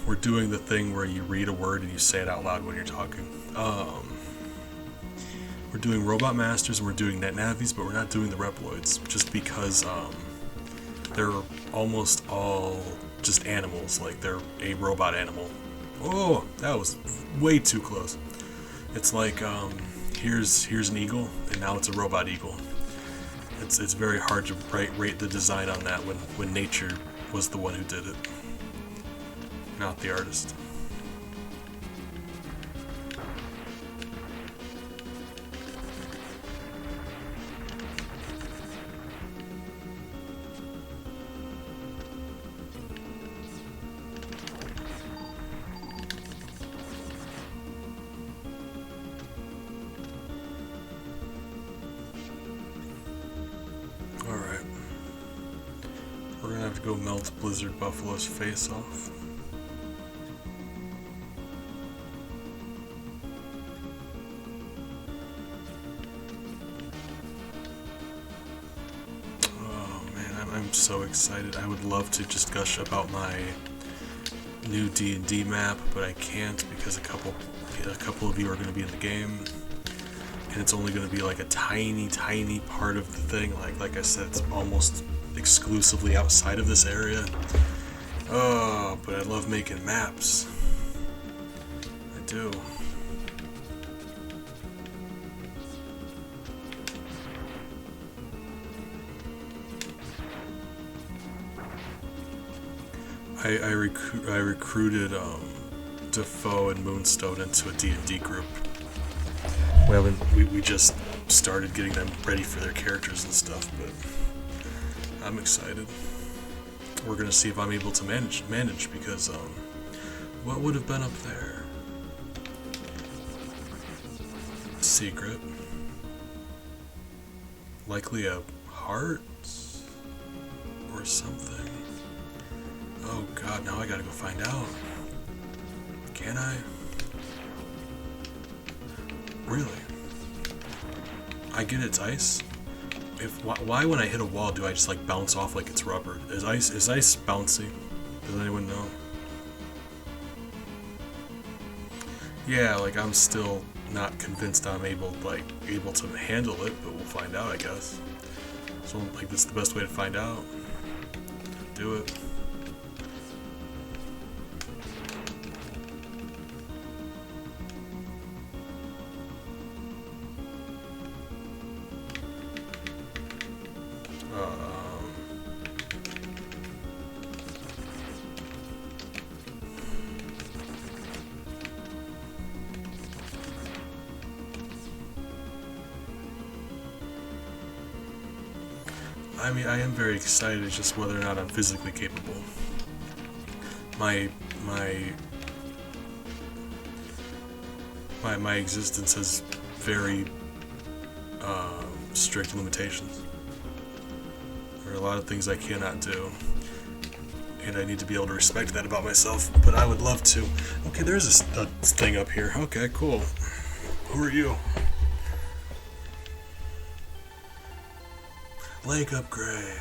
we're doing the thing where you read a word and you say it out loud when you're talking. We're doing Robot Masters and we're doing Net Navis, but we're not doing the Reploids, just because they're almost all just animals, like they're a robot animal. Oh, that was way too close. It's like, here's an eagle, and now it's a robot eagle. It's very hard to rate the design on that when nature was the one who did it, not the artist. Alright. We're gonna have to go melt Blizzard Buffalo's face off. Oh man, I'm so excited. I would love to just gush about my new D&D map, but I can't because a couple of you are going to be in the game. And it's only going to be like a tiny part of the thing. Like I said, it's almost exclusively outside of this area. Oh, but I love making maps. I do. I recruited Defoe and Moonstone into a D&D group. We just started getting them ready for their characters and stuff, but I'm excited. We're gonna see if I'm able to manage because what would have been up there? Secret. likely a heart or something. Oh god, now I gotta go find out. Can I? Really? I get it's ice? Why when I hit a wall do I just like bounce off like it's rubber? Is ice bouncy? Does anyone know? Yeah, like I'm still not convinced I'm able to handle it, but we'll find out, I guess. So like this is the best way to find out. Do it. I mean, I am very excited. It's just whether or not I'm physically capable. My existence has very strict limitations. There are a lot of things I cannot do, and I need to be able to respect that about myself. But I would love to. Okay, there's a thing up here. Okay, cool. Who are you? Leg upgrade.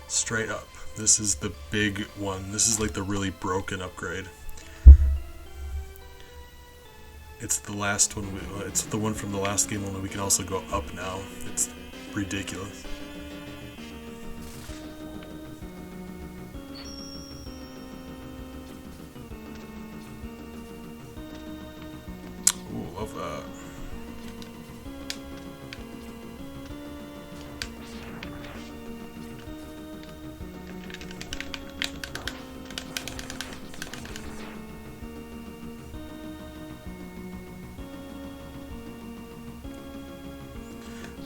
Straight up. This is the big one. This is like the really broken upgrade. It's the last one. It's the one from the last game, only we can also go up now. It's ridiculous. Ooh, love that.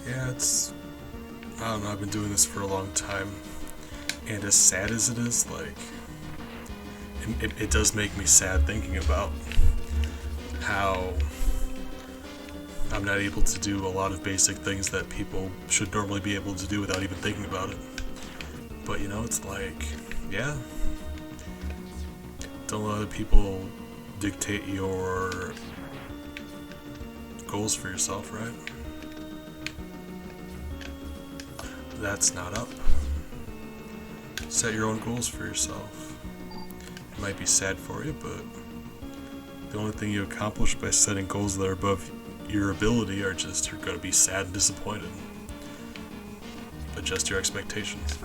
Yeah, I don't know, I've been doing this for a long time, and as sad as it is, like, it does make me sad thinking about how I'm not able to do a lot of basic things that people should normally be able to do without even thinking about it. But, you know, it's like, yeah, don't let other people dictate your goals for yourself, right? That's not up. Set your own goals for yourself. It might be sad for you, but the only thing you accomplish by setting goals that are above your ability are just you're going to be sad and disappointed. Adjust your expectations.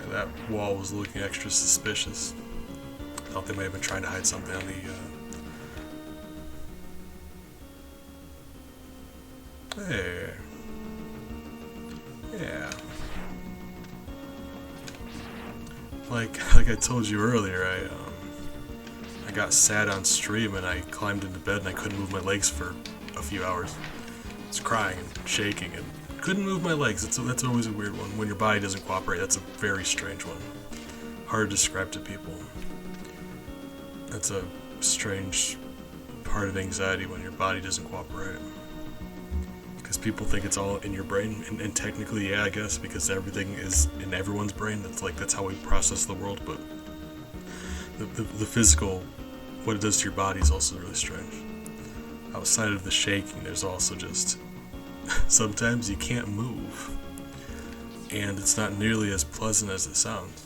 That wall was looking extra suspicious. Thought they might have been trying to hide something on the Hey. Yeah. Like I told you earlier, I got sad on stream and I climbed into bed and I couldn't move my legs for a few hours. I was crying and shaking and couldn't move my legs. That's always a weird one. When your body doesn't cooperate, that's a very strange one. Hard to describe to people. That's a strange part of anxiety when your body doesn't cooperate. Because people think it's all in your brain, and technically, yeah, I guess, because everything is in everyone's brain. That's how we process the world. But the physical, what it does to your body is also really strange. Outside of the shaking, there's also just sometimes you can't move, and it's not nearly as pleasant as it sounds.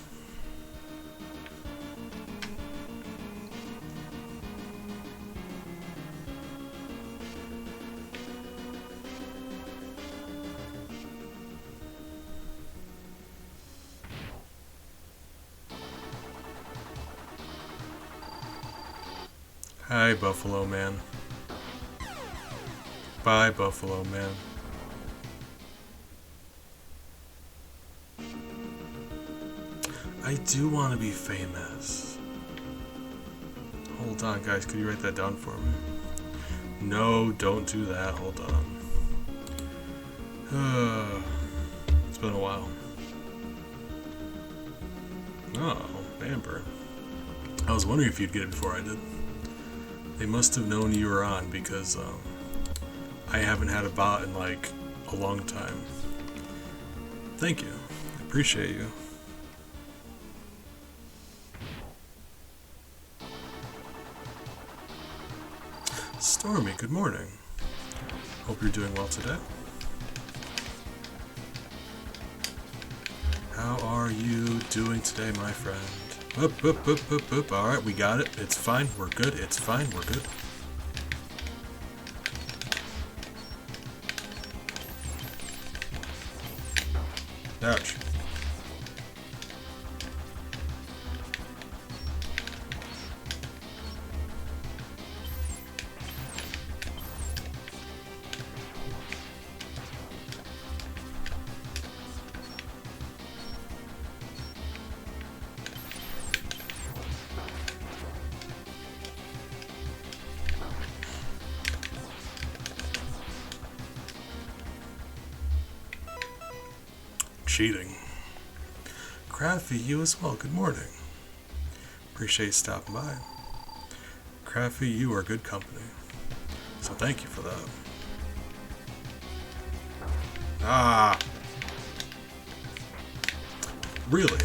Hi, Buffalo Man. Bye, Buffalo Man. I do want to be famous. Hold Hold on, guys. Could you write that down for me? No, don't do that. Hold on. It's been a while. Oh, Amber. I was wondering if you'd get it before I did. They must have known you were on because I haven't had a bot in like a long time. Thank you. I appreciate you. Stormy, good morning. Hope you're doing well today. How are you doing today, my friend? Up, up, up, up, up. Alright, we got it. It's fine. We're good. It's fine. We're good. Ouch. Cheating. Crafty, you as well. Good morning. Appreciate you stopping by. Crafty, you are good company. So thank you for that. Ah. Really?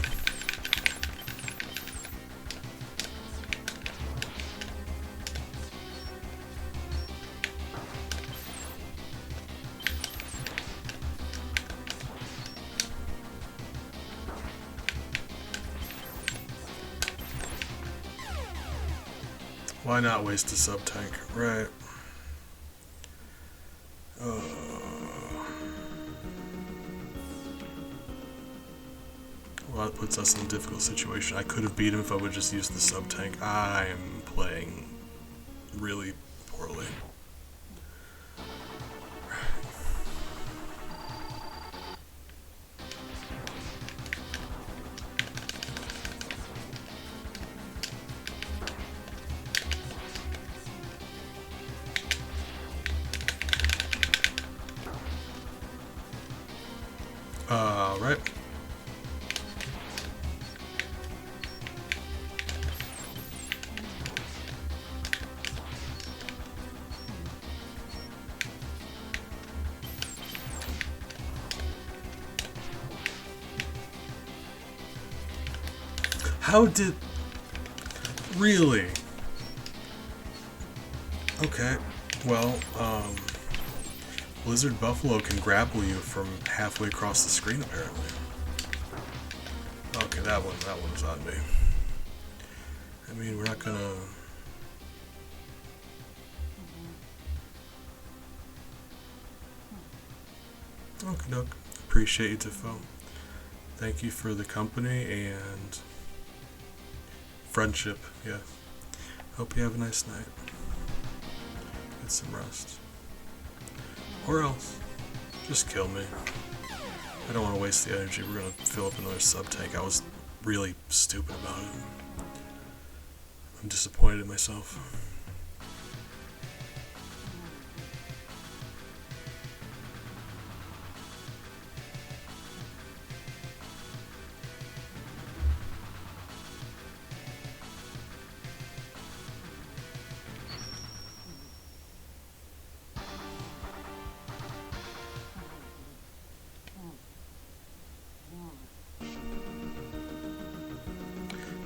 Why not waste a sub-tank? Right. Well, that puts us in a difficult situation. I could have beat him if I would just use the sub-tank. I am playing really poorly. Right. How did... Really? Okay. Well, Blizzard Buffalo can grapple you from halfway across the screen, apparently. Okay, that one's on me. I mean, we're not gonna... Okie doke. Appreciate you, Tifo. Thank you for the company and friendship, yeah. Hope you have a nice night. Get some rest. Or else, just kill me. I don't want to waste the energy. We're going to fill up another sub-tank. I was really stupid about it. I'm disappointed in myself.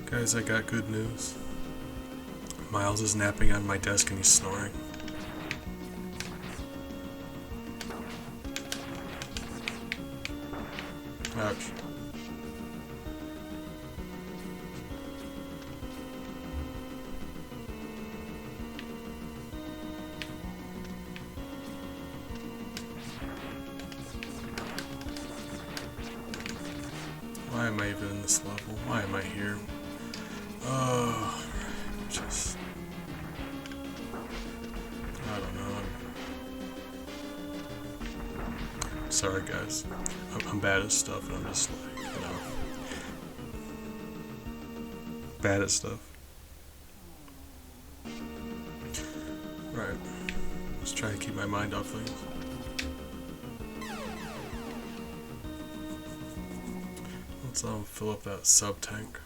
Guys, I got good news. Miles is napping on my desk and he's snoring. Ouch. Why am I even in this level? Why am I here? Just... I don't know. Sorry guys. I'm bad at stuff and I'm just like, you know... bad at stuff. Trying to keep my mind off things. Let's fill up that sub tank.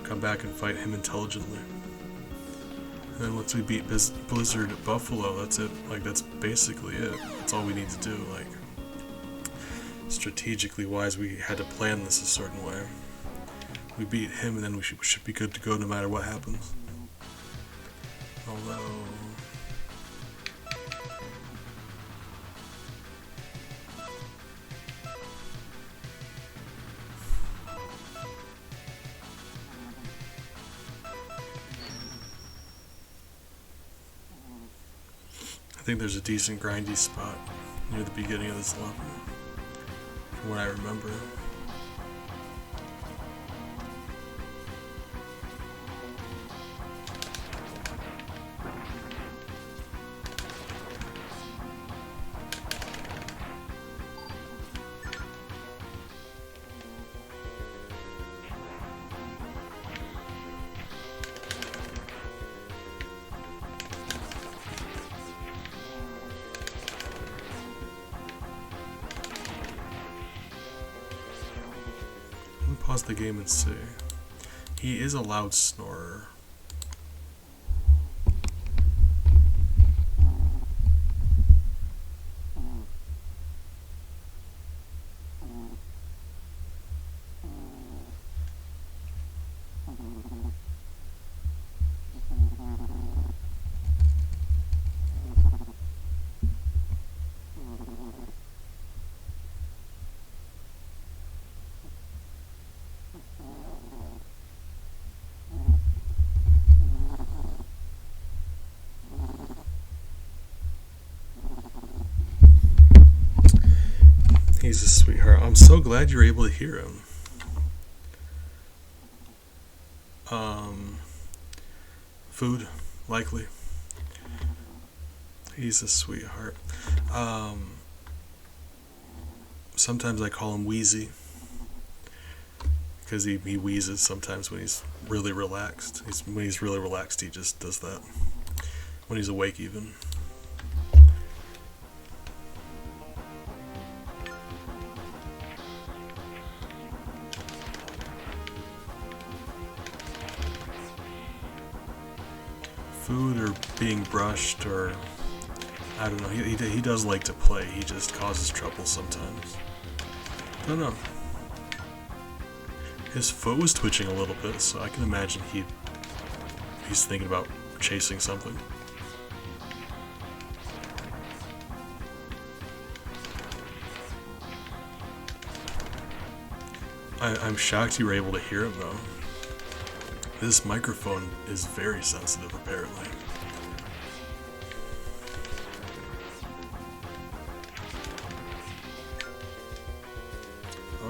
Come back and fight him intelligently. And then once we beat Blizzard at Buffalo, that's it. Like, that's basically it. That's all we need to do. Like, strategically wise, we had to plan this a certain way. We beat him, and then we should be good to go no matter what happens. Although... I think there's a decent grindy spot near the beginning of this level, from what I remember. Pause the game and see. He is a loud snorer. He's a sweetheart. I'm so glad you're able to hear him. Food, likely. He's a sweetheart. Sometimes I call him Wheezy, because he wheezes sometimes when he's really relaxed. When he's really relaxed, he just does that. When he's awake, even. Food or being brushed, or I don't know. He does like to play. He just causes trouble sometimes. I don't know. His foot was twitching a little bit, so I can imagine he's thinking about chasing something. I'm shocked you were able to hear him though. This microphone is very sensitive, apparently.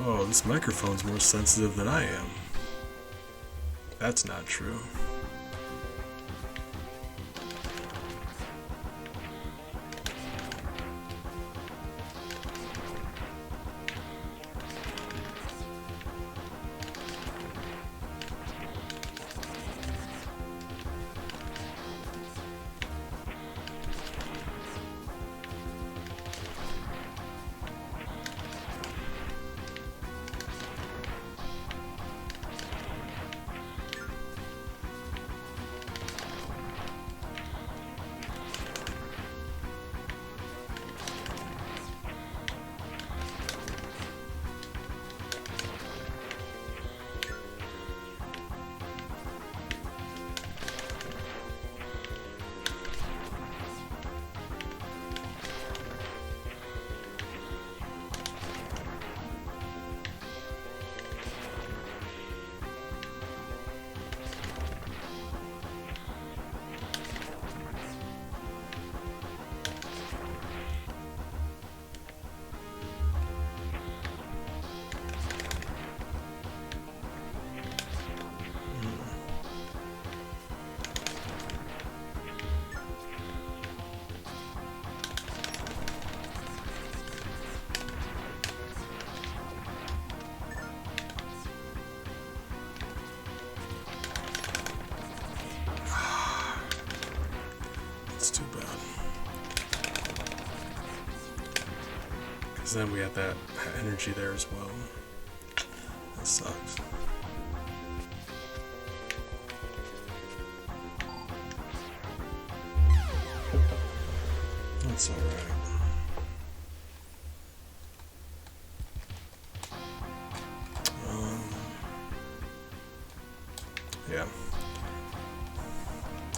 Oh, this microphone's more sensitive than I am. That's not true. Because then we had that energy there as well. That sucks. That's alright. Yeah.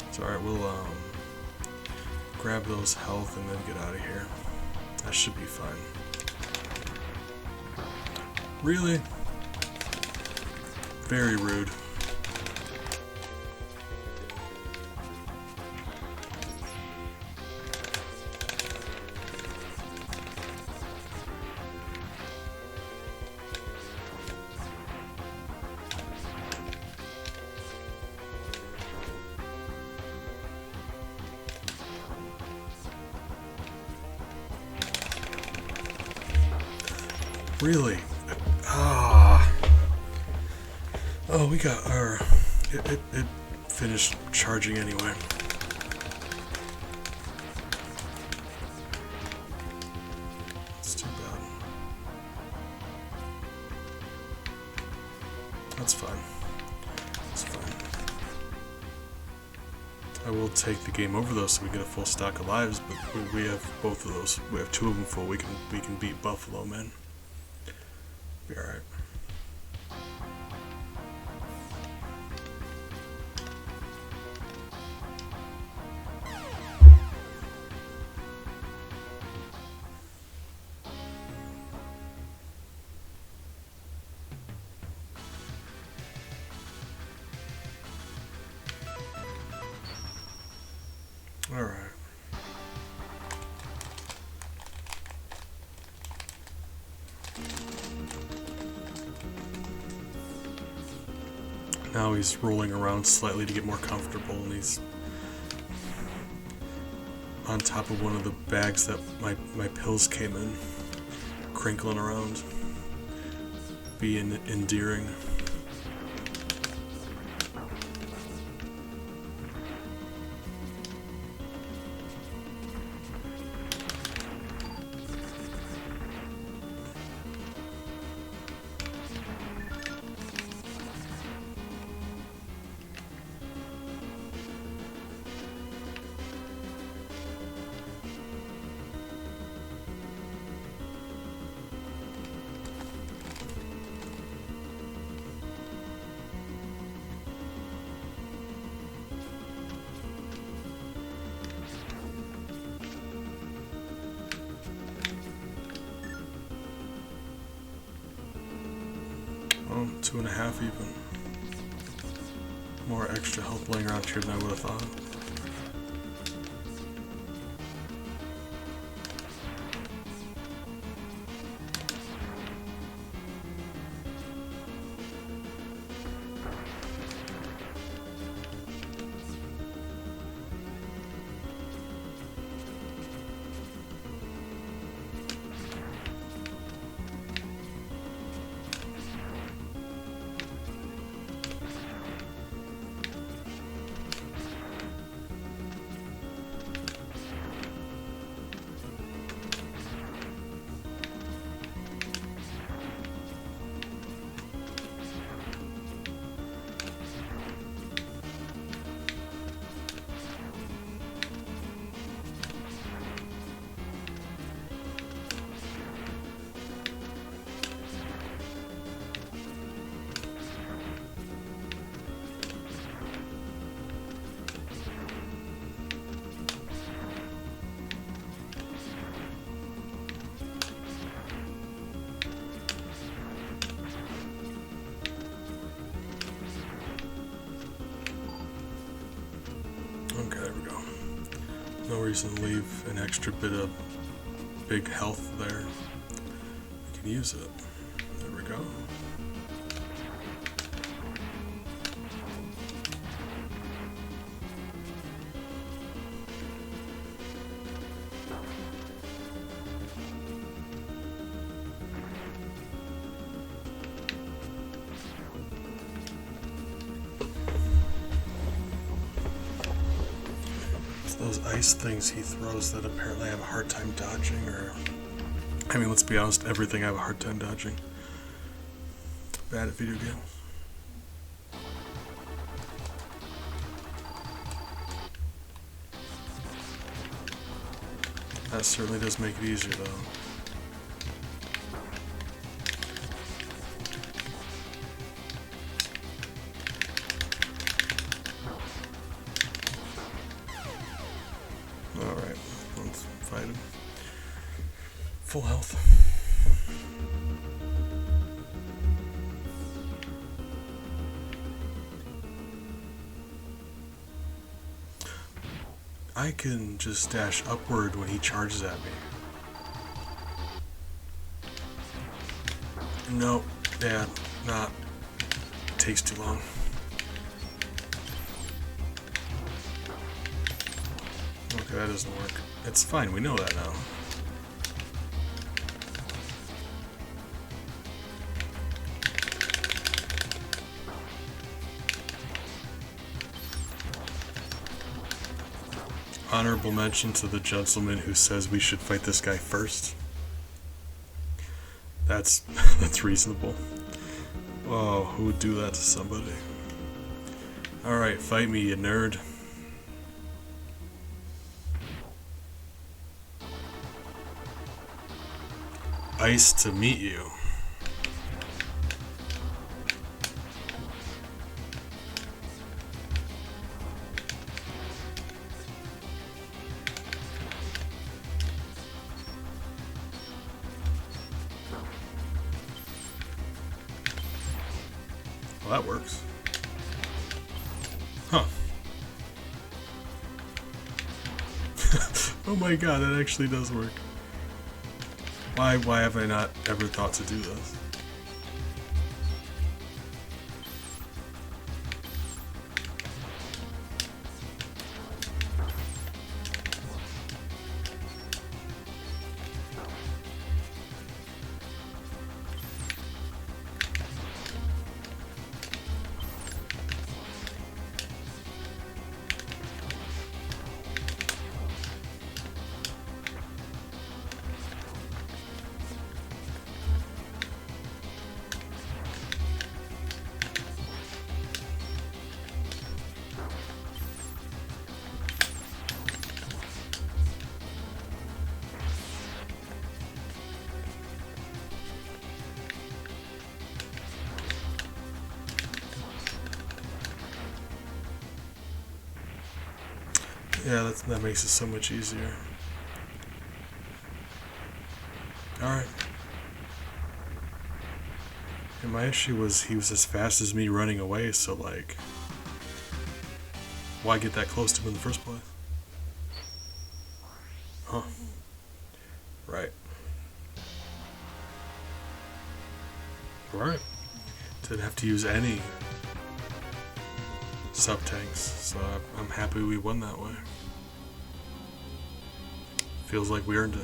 It's alright, we'll grab those health and then get out of here. That should be fine. Really? Very rude. Really? Ah. Oh, we got our... It finished charging anyway. That's too bad. That's fine. That's fine. I will take the game over though, so we get a full stack of lives. But we have both of those. We have two of them full. We can beat Buffalo, man. Be alright. Alright. Now he's rolling around slightly to get more comfortable, and he's on top of one of the bags that my pills came in, crinkling around, being endearing. Oh, 2.5 even. More extra health laying around here than I would have thought. Okay, there we go. No reason to leave an extra bit of big health there. We can use it. There we go. Those ice things he throws that apparently I have a hard time dodging, or I I mean, let's be honest, everything I have a hard time dodging. Bad at video games. That certainly does make it easier, though. Alright, let's fight him. Full health. I can just dash upward when he charges at me. Nope. Yeah, not. It takes too long. Okay, that doesn't work. It's fine, we know that now. Honorable mention to the gentleman who says we should fight this guy first. That's reasonable. Oh, who would do that to somebody? Alright, fight me, you nerd. Ice to meet you. Well, that works. Huh. Oh my god, that actually does work. Why have I not ever thought to do this? Yeah, that makes it so much easier. Alright. And my issue was he was as fast as me running away, so like, why get that close to him in the first place? Huh. Right. Alright. Didn't have to use any sub-tanks, so I'm happy we won that way. Feels like we earned it.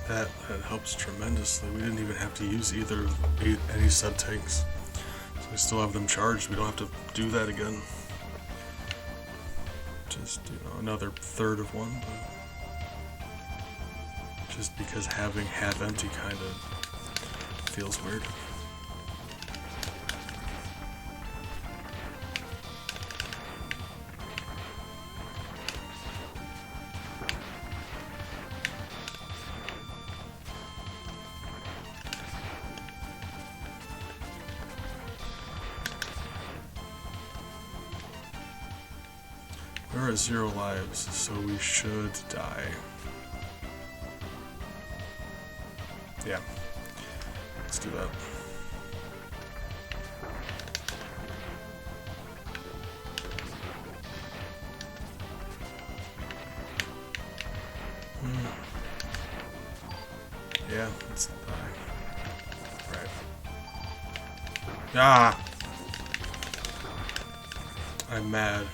That helps tremendously. We didn't even have to use any sub tanks, so we still have them charged. We don't have to do that again. Just another third of one, but just because having half empty kind of feels weird. We're at 0 lives, so we should die. Yeah, let's do that. Yeah, let's die. Right. Ah! I'm mad.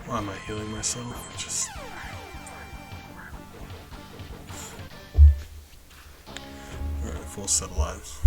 Why am I healing myself? Just... Alright, full set of lives.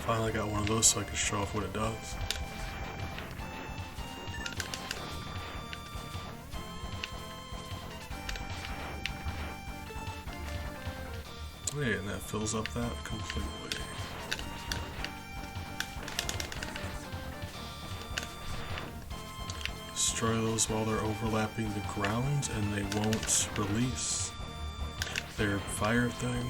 Finally got one of those so I can show off what it does. Wait, and that fills up that completely. Destroy those while they're overlapping the ground and they won't release their fire thing.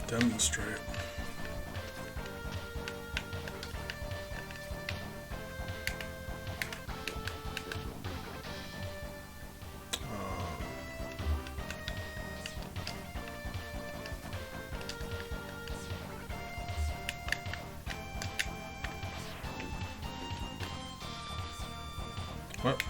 demonstrate. What?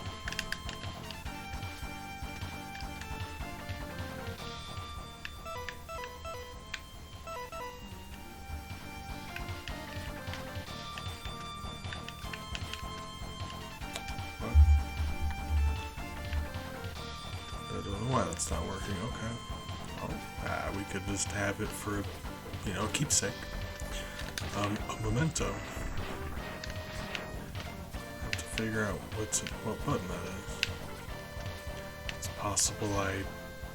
I don't know why that's not working. Okay. Oh, we could just have it for, a keepsake. A memento. Have to figure out what button that is. It's possible I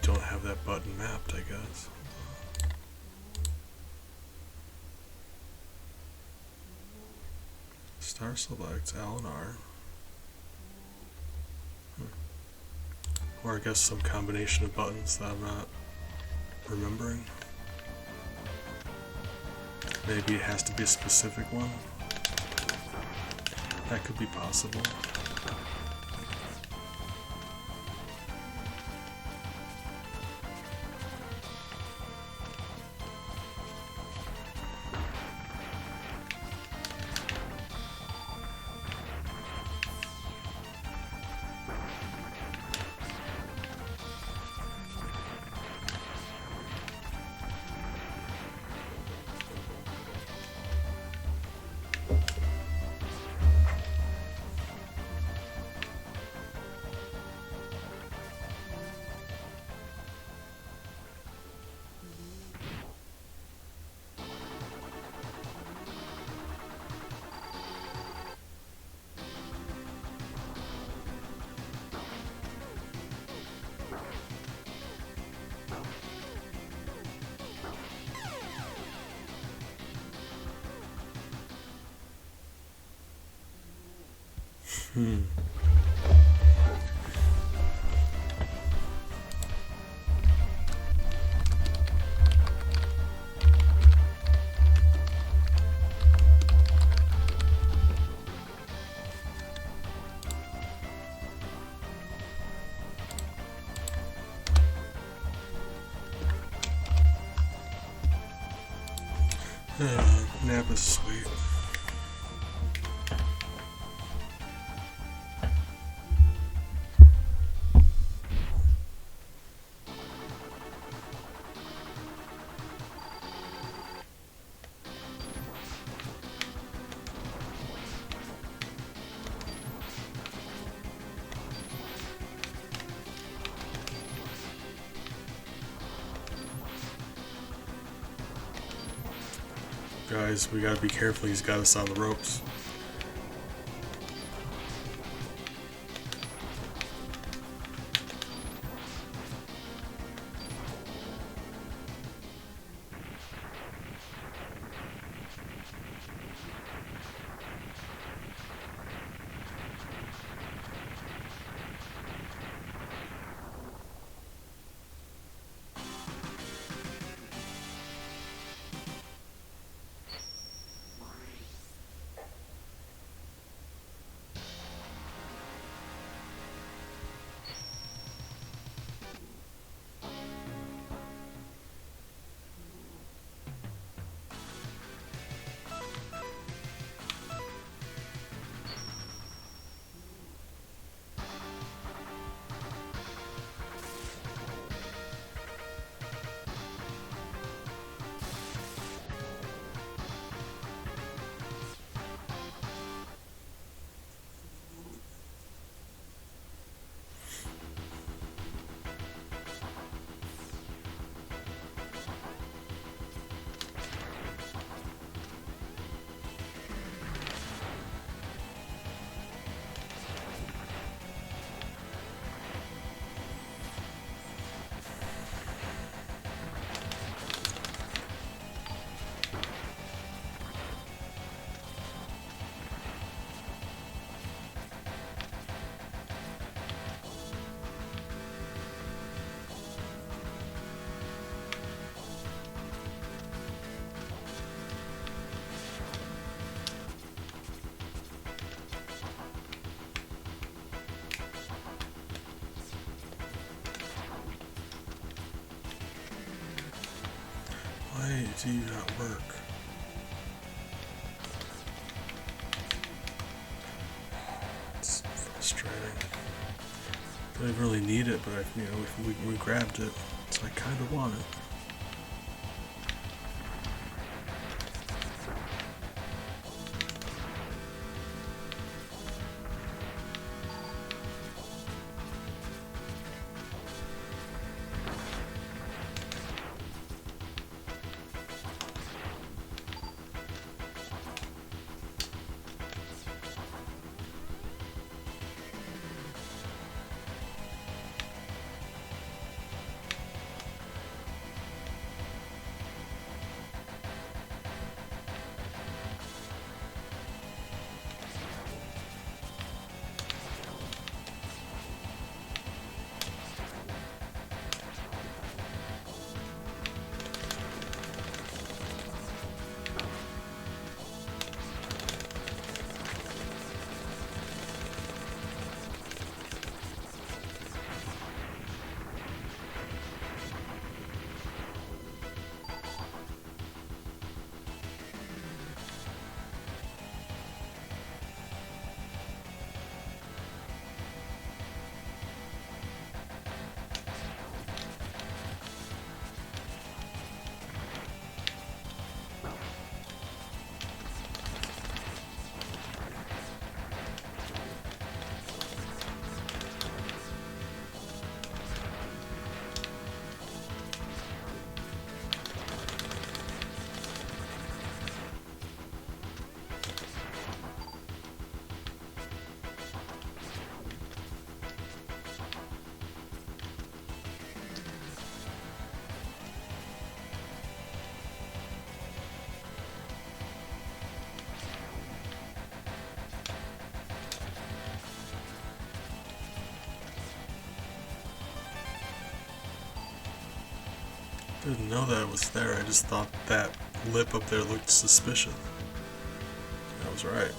don't have that button mapped, I guess. Star select L and R. Or I guess some combination of buttons that I'm not remembering. Maybe it has to be a specific one. That could be possible. Nap is sweet. Guys, we gotta be careful, he's got us on the ropes. do you not work? It's frustrating. I don't really need it, but we grabbed it, so I kind of want it. Didn't know that it was there. I just thought that lip up there looked suspicious. I was right.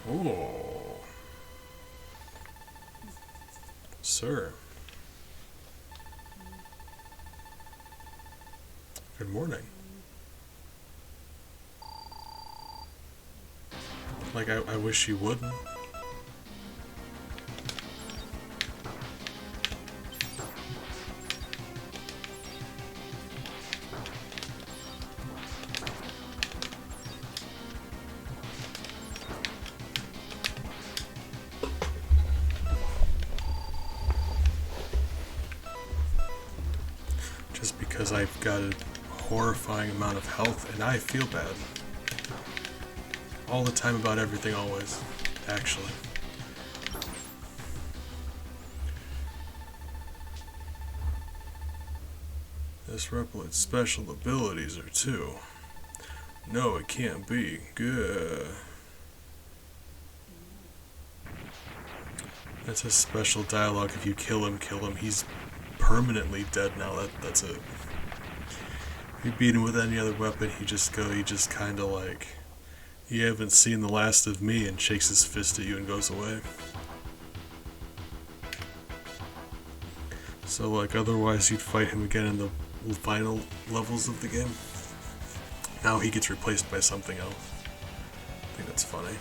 Oh, sir. Good morning. Like, I wish you wouldn't. Just because I've got a horrifying amount of health and I feel bad. All the time about everything, always. Actually. This replicant's special abilities are too. No, it can't be. Good. That's a special dialogue. If you kill him, he's permanently dead now. That's it. If you beat him with any other weapon, he just kinda like, you haven't seen the last of me, and shakes his fist at you and goes away. So like, otherwise you'd fight him again in the final levels of the game. Now he gets replaced by something else. I think that's funny.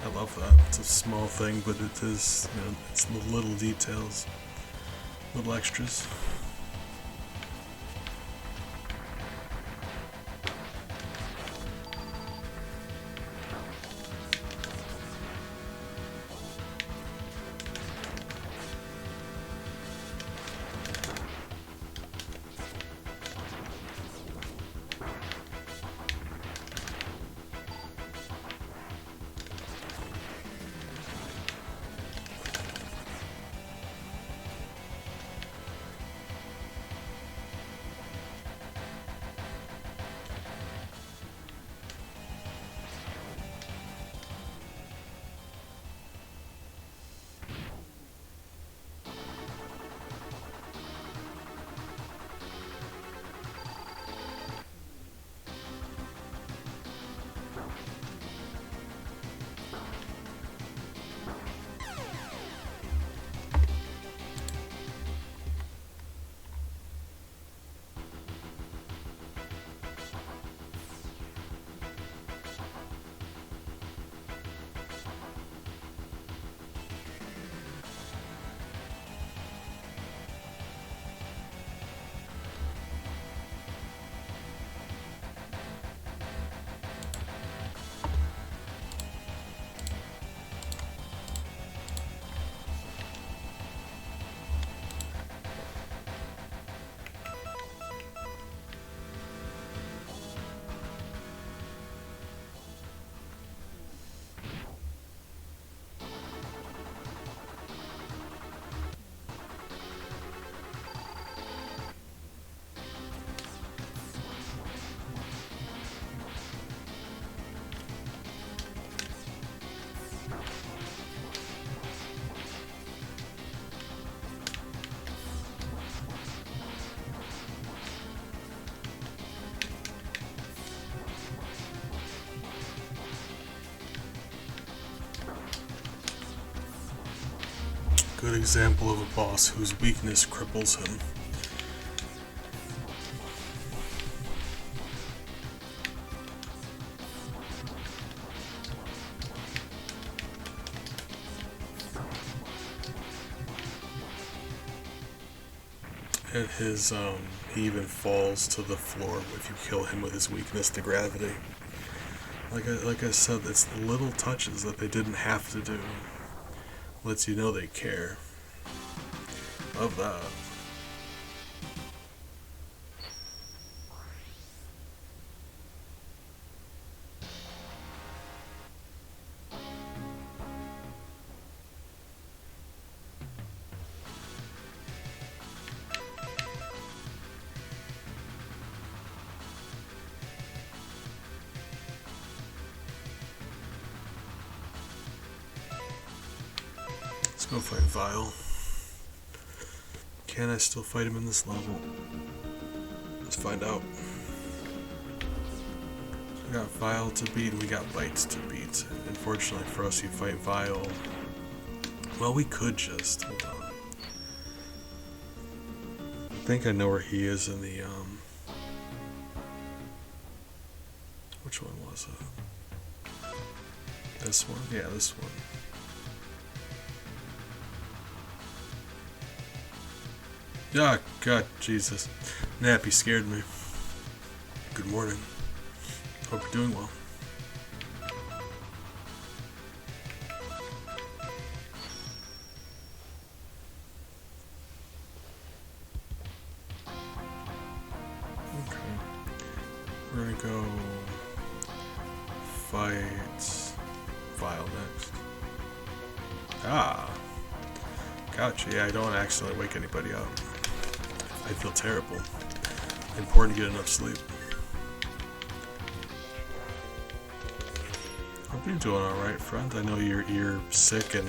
I love that. It's a small thing, but it is, you know, it's the little details, little extras. Good example of a boss whose weakness cripples him. And his, he even falls to the floor if you kill him with his weakness to gravity. Like I said, it's the little touches that they didn't have to do. Lets you know they care. Love that. Let's go fight Vile. Can I still fight him in this level? Let's find out. We got Vile to beat and we got Bites to beat. Unfortunately for us, you fight Vile. Well, we could just, hold on. I think I know where he is in the, which one was it? This one? Yeah, this one. Ah, God, Jesus. Nappy scared me. Good morning. Hope you're doing well. Okay. We're gonna go fight Vile next. Ah. Gotcha. Yeah, I don't accidentally wake anybody up. I feel terrible. Important to get enough sleep. Hope you're doing alright, friend. I know you're sick and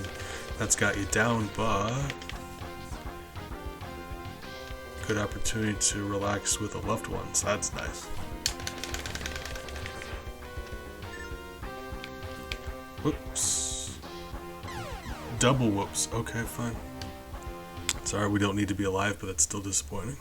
that's got you down, but good opportunity to relax with a loved one, so that's nice. Whoops. Double whoops. Okay, fine. Sorry, we don't need to be alive, but that's still disappointing.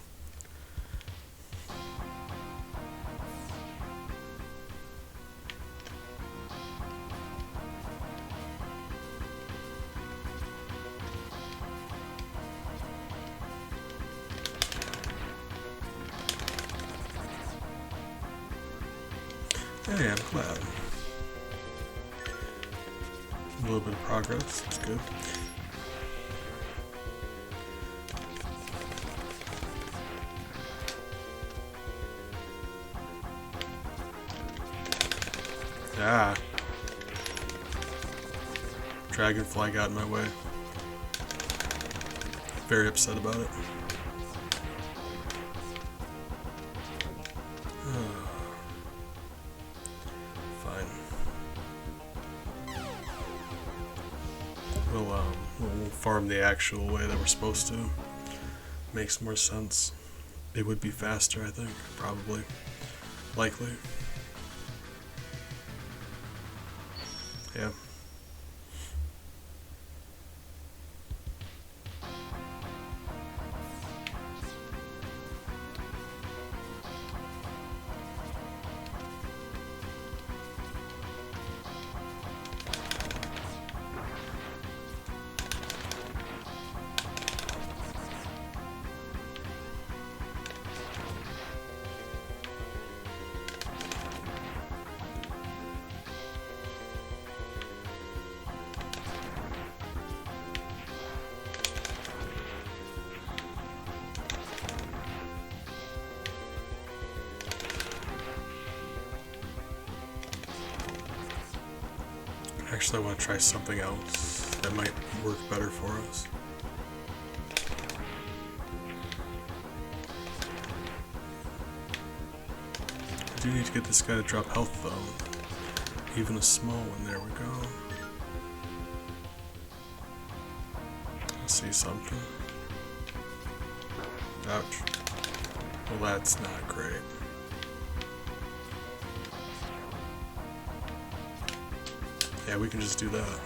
Hey, I'm glad. A little bit of progress, that's good. Ah. Dragonfly got in my way. Very upset about it. Fine. We'll farm the actual way that we're supposed to. Makes more sense. It would be faster, I think. Probably. Likely. Yeah. Actually, I want to try something else that might work better for us. I do need to get this guy to drop health though. Even a small one, there we go. I see something. Ouch. Well, that's not great. Yeah, we can just do that.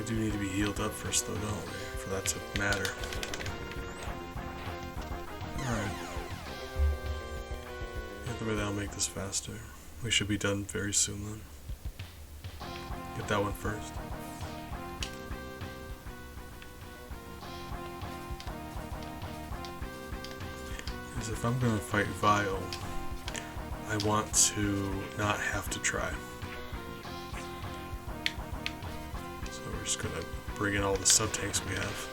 We do need to be healed up first though, don't we? For that to matter. Alright. Either way, that'll make this faster. We should be done very soon then. Get that one first. Because if I'm gonna fight Vile, I want to not have to try. So we're just gonna bring in all the sub-tanks we have.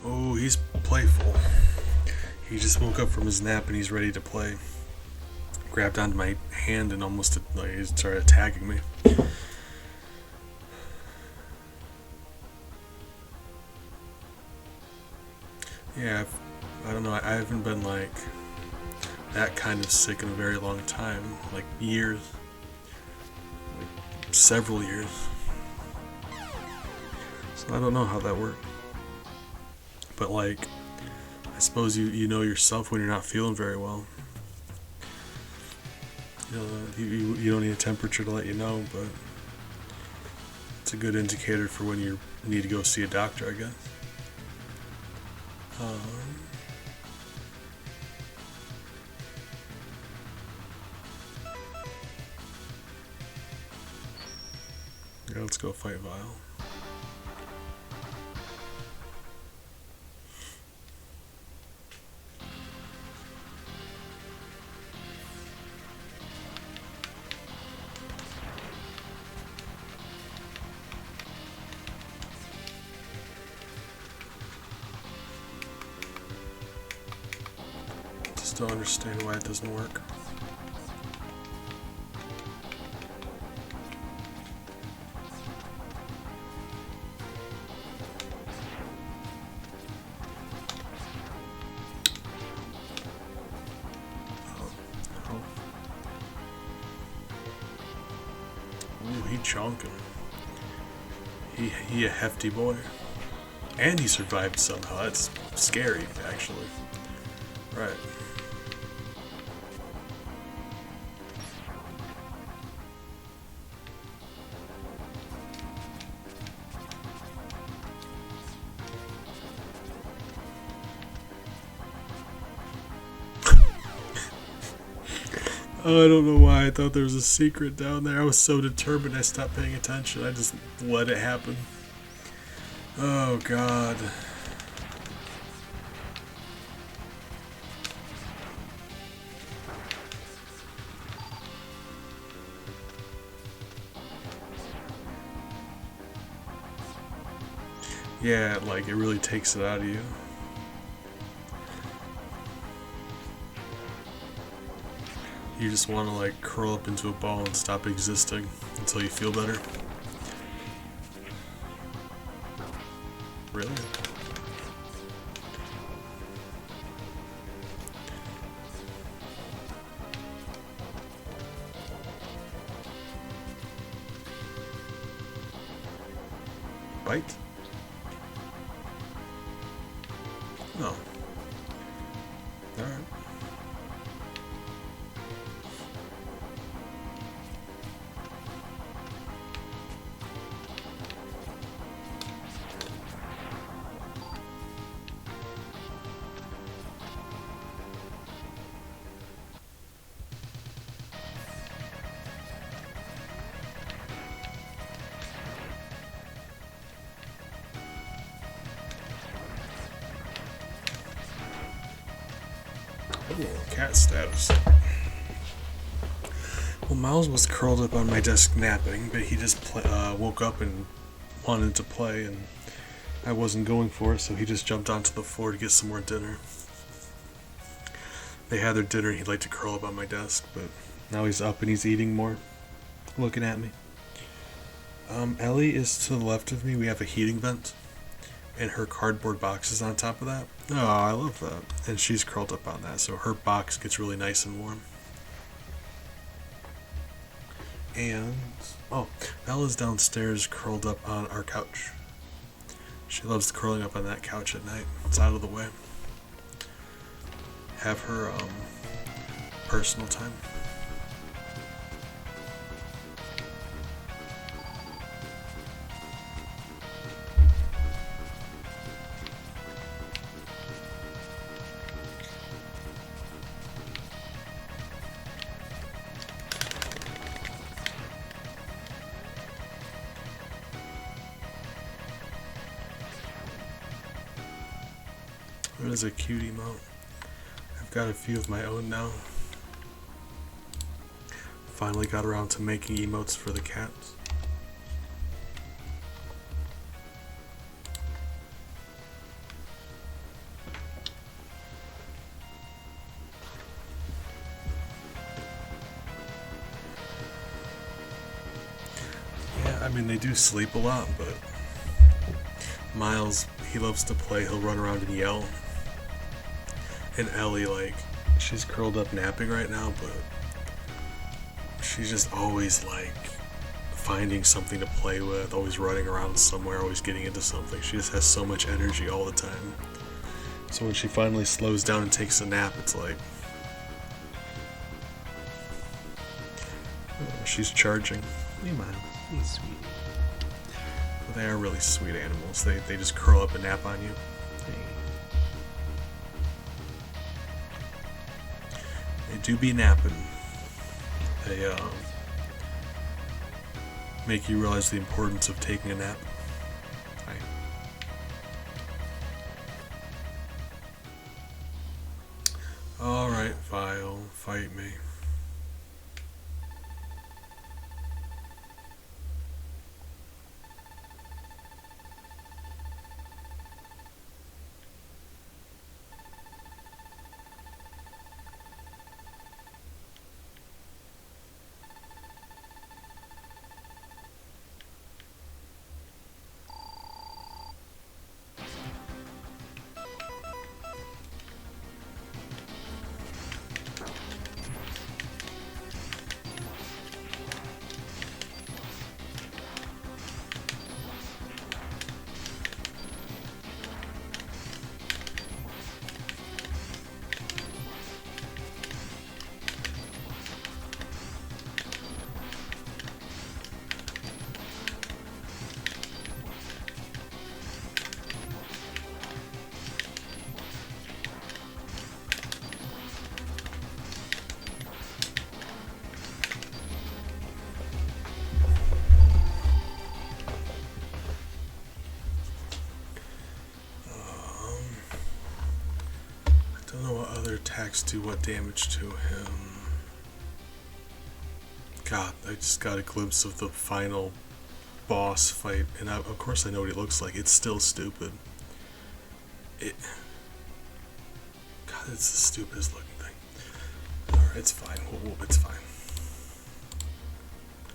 Oh, he's playful. He just woke up from his nap and he's ready to play. Grabbed onto my hand and almost like he started attacking me. Yeah, I don't know. I haven't been like that kind of sick in a very long time, like years, like several years. So I don't know how that worked. But like, I suppose you know yourself when you're not feeling very well. You don't need a temperature to let you know, but it's a good indicator for when you need to go see a doctor, I guess. Yeah, let's go fight Vile. Don't understand why it doesn't work. Ooh, he chonking. He a hefty boy. And he survived somehow. That's scary, actually. Right. Oh, I don't know why I thought there was a secret down there. I was so determined I stopped paying attention. I just let it happen. Oh, God. Yeah, like, it really takes it out of you. You just want to like curl up into a ball and stop existing until you feel better. Really? Bite? No. Alright. Ooh, cat status. Well, Miles was curled up on my desk napping, but he just woke up and wanted to play, and I wasn't going for it, so he just jumped onto the floor to get some more dinner. They had their dinner and he'd like to curl up on my desk, but now he's up and he's eating more, looking at me. Ellie is to the left of me. We have a heating vent, and her cardboard box is on top of that. Oh, I love that. And she's curled up on that, so her box gets really nice and warm. And, Bella's downstairs curled up on our couch. She loves curling up on that couch at night. It's out of the way. Have her personal time. What is a cute emote? I've got a few of my own now. Finally got around to making emotes for the cats. Yeah, I mean, they do sleep a lot, but Miles, he loves to play. He'll run around and yell. And Ellie, she's curled up napping right now, but she's just always, finding something to play with, always running around somewhere, always getting into something. She just has so much energy all the time. So when she finally slows down and takes a nap, it's like she's charging. Hey, Miles. Hey, sweetie. Well, they are really sweet animals. They just curl up and nap on you. They do be napping. They make you realize the importance of taking a nap. Alright, Vile, fight me. I don't know what other attacks do what damage to him. God, I just got a glimpse of the final boss fight, and of course I know what he looks like. It's still stupid. God, it's the stupidest looking thing. Alright, it's fine. It's fine.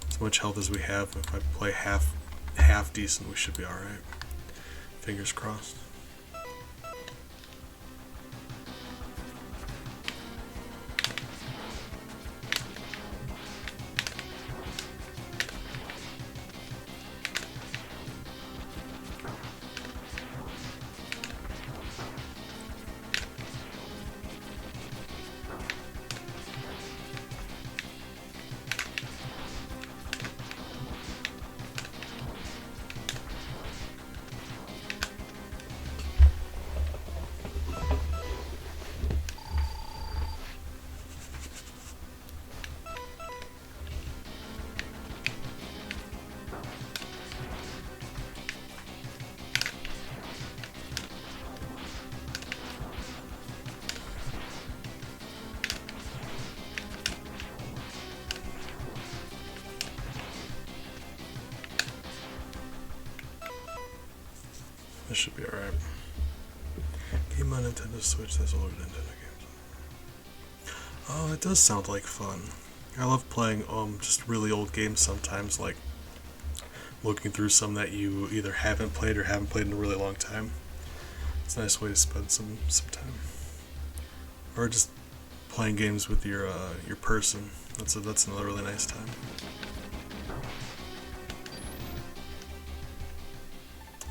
As much health as we have, if I play half decent, we should be alright. Fingers crossed. This should be alright. Game on Nintendo Switch that's older than Nintendo games. Oh, it does sound like fun. I love playing just really old games sometimes, like looking through some that you either haven't played or haven't played in a really long time. It's a nice way to spend some time. Or just playing games with your person. That's another really nice time.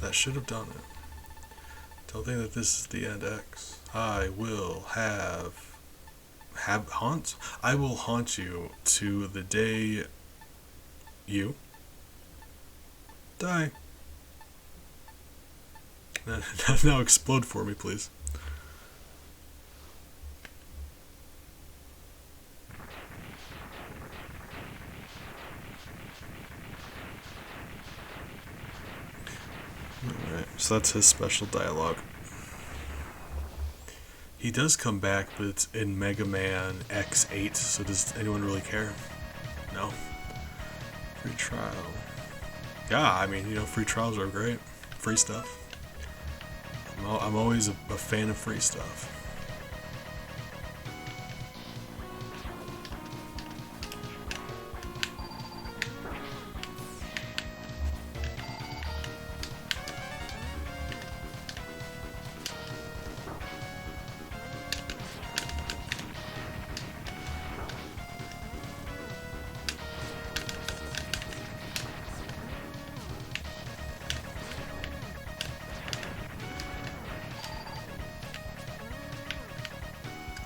That should have done it. Don't think that this is the end X. I will haunt. I will haunt you to the day you die. Now explode for me, please. Alright, so that's his special dialogue. He does come back, but it's in Mega Man X8, so does anyone really care? No. Free trial. Yeah, I mean, free trials are great. Free stuff. I'm always a fan of free stuff.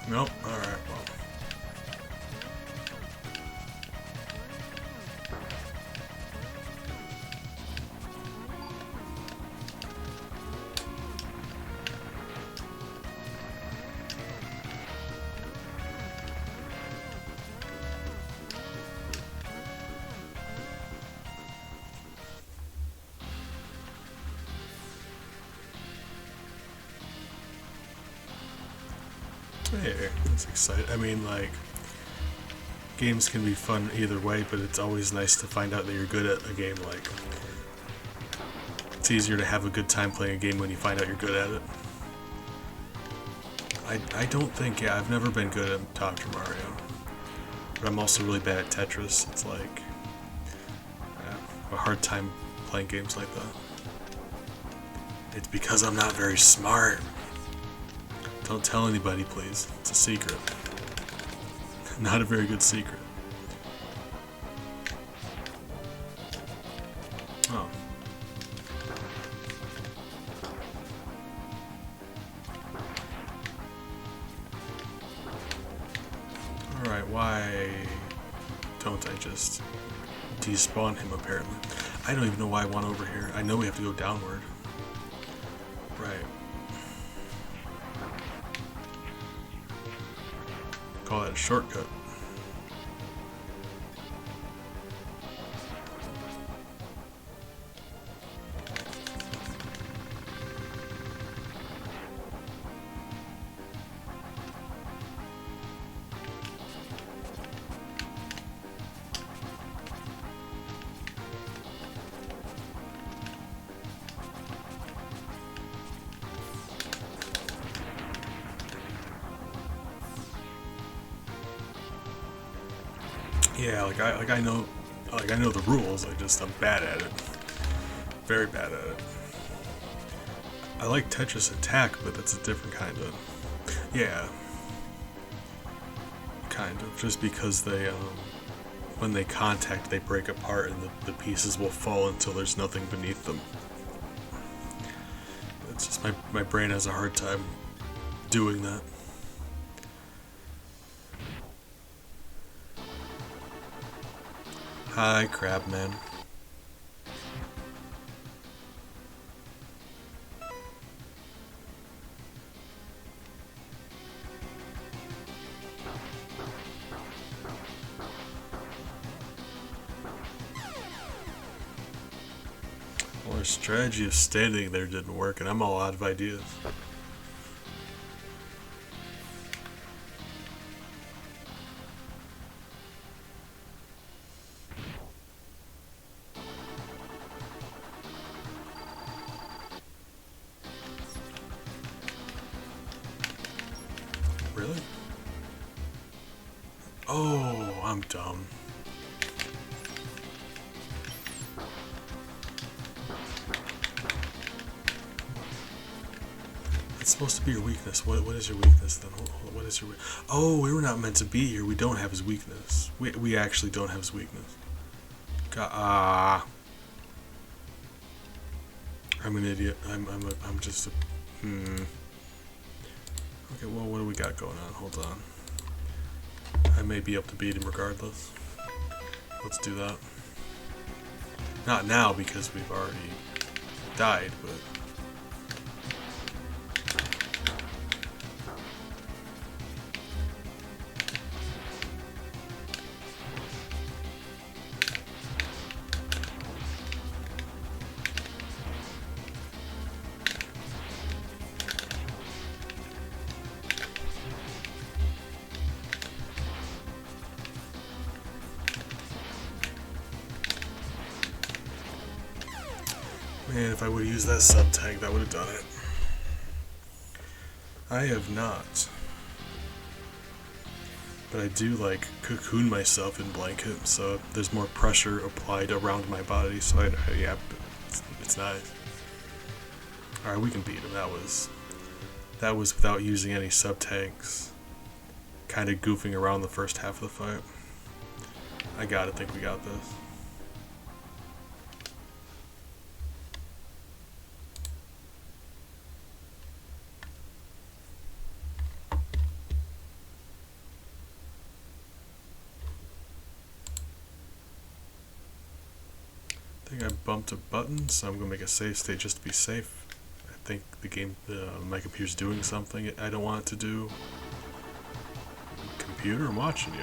Nope, alright, well. Hey, that's exciting. I mean, like, games can be fun either way, but it's always nice to find out that you're good at a game. Like, it's easier to have a good time playing a game when you find out you're good at it. I don't think, I've never been good at Dr. Mario, but I'm also really bad at Tetris. It's like, I have a hard time playing games like that. It's because I'm not very smart. Don't tell anybody, please. It's a secret. Not a very good secret. Oh. Alright, why don't I just despawn him, apparently? I don't even know why I want over here. I know we have to go downward. Right. Call that a shortcut. Yeah, I know the rules. I'm bad at it. Very bad at it. I like Tetris Attack, but that's a different kind of. Yeah. Kind of. Just because they when they contact, they break apart, and the pieces will fall until there's nothing beneath them. It's just my brain has a hard time doing that. Hi, Crabman. Well, our strategy of standing there didn't work, and I'm all out of ideas. I'm dumb. It's supposed to be your weakness. What is your weakness then? What is your Oh, we were not meant to be here. We don't have his weakness. We actually don't have his weakness. I'm an idiot. I'm just a Okay, well, what do we got going on? Hold on. I may be able to beat him regardless. Let's do that. Not now because we've already died, but man, if I would have used that sub tag, that would have done it. I have not. But I do like cocoon myself in blanket, so there's more pressure applied around my body, so yeah, it's nice. Alright, we can beat him. That was without using any sub tags. Kind of goofing around the first half of the fight. I gotta think we got this. I think I bumped a button, so I'm gonna make a save state just to be safe. I think the game, my computer's doing something I don't want it to do. Computer, I'm watching you.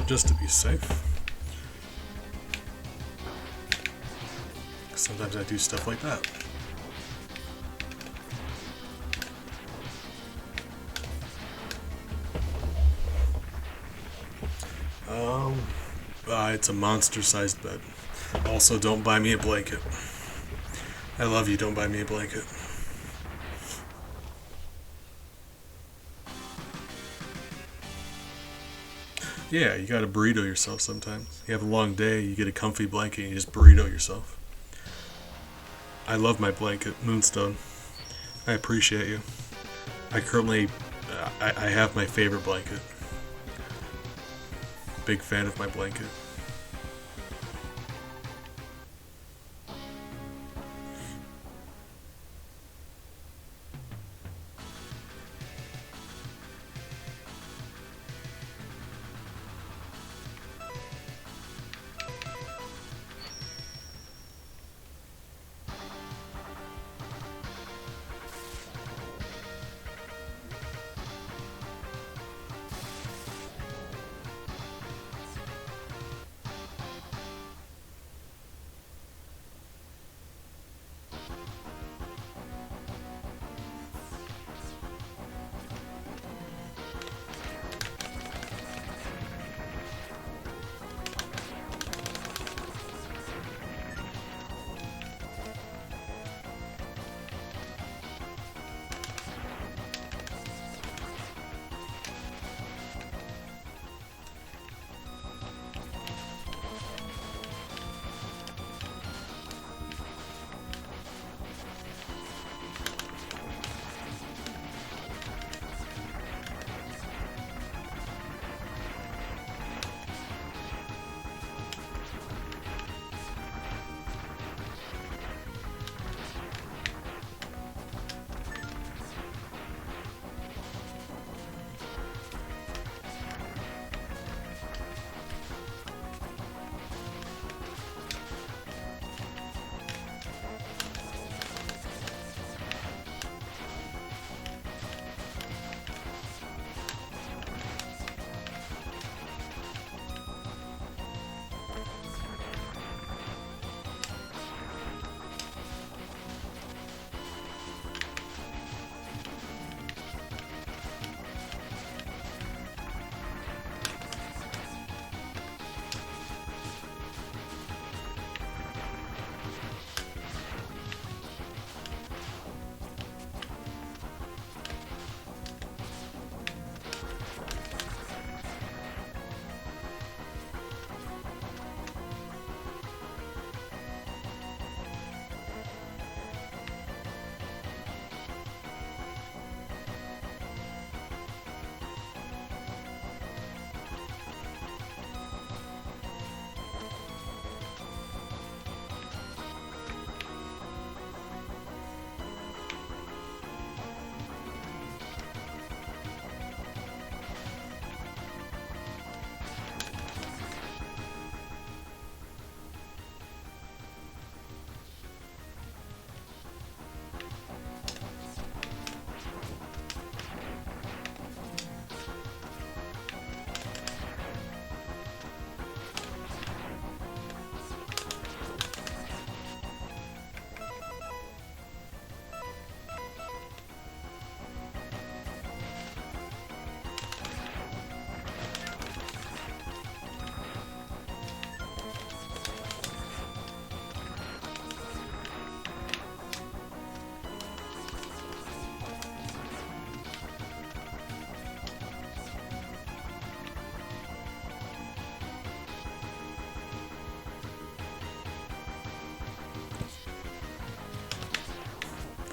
Just to be safe. Sometimes I do stuff like that. It's a monster-sized bed. Also, don't buy me a blanket. I love you, don't buy me a blanket. Yeah, you gotta burrito yourself sometimes. You have a long day, you get a comfy blanket, and you just burrito yourself. I love my blanket, Moonstone. I appreciate you. I currently, I have my favorite blanket. Big fan of my blanket.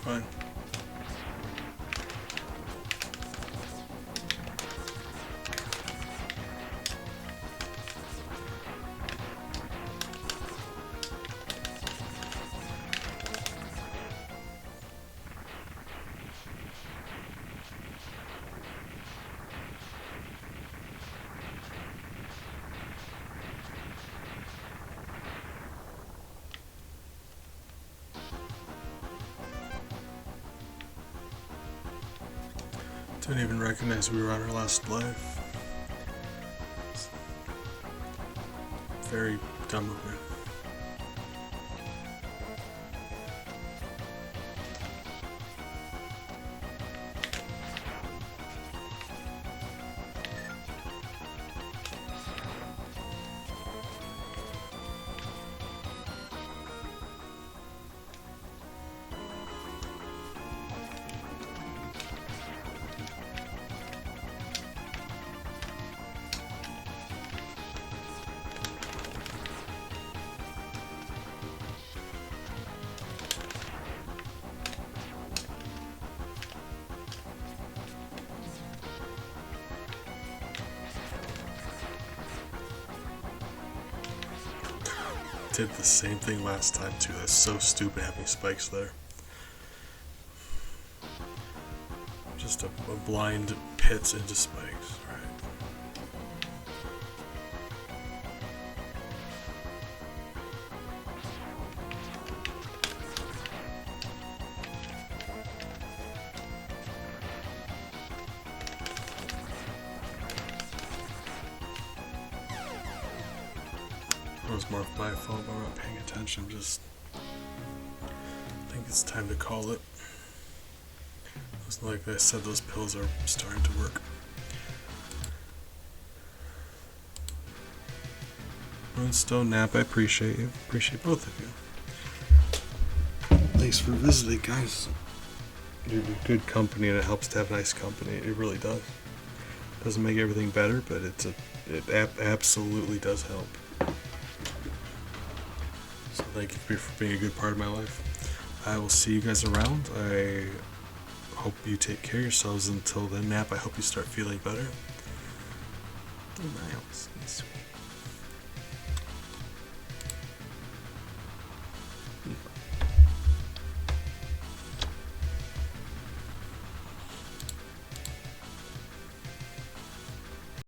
Fine. Didn't even recognize we were on our last life. Very dumb of me. Did the same thing last time too. That's so stupid having spikes there. Just a blind pits into spikes, right? It was more of my fault, but I'm not paying attention. Just I think it's time to call it. It's like I said, those pills are starting to work. Runestone Nap, I appreciate you. Appreciate both of you. Thanks for visiting, guys. You're good company, and it helps to have nice company. It really does. Doesn't make everything better, but it absolutely does help. So thank you for being a good part of my life. I will see you guys around. I hope you take care of yourselves. Until then, Nap, I hope you start feeling better. Miles, sweet.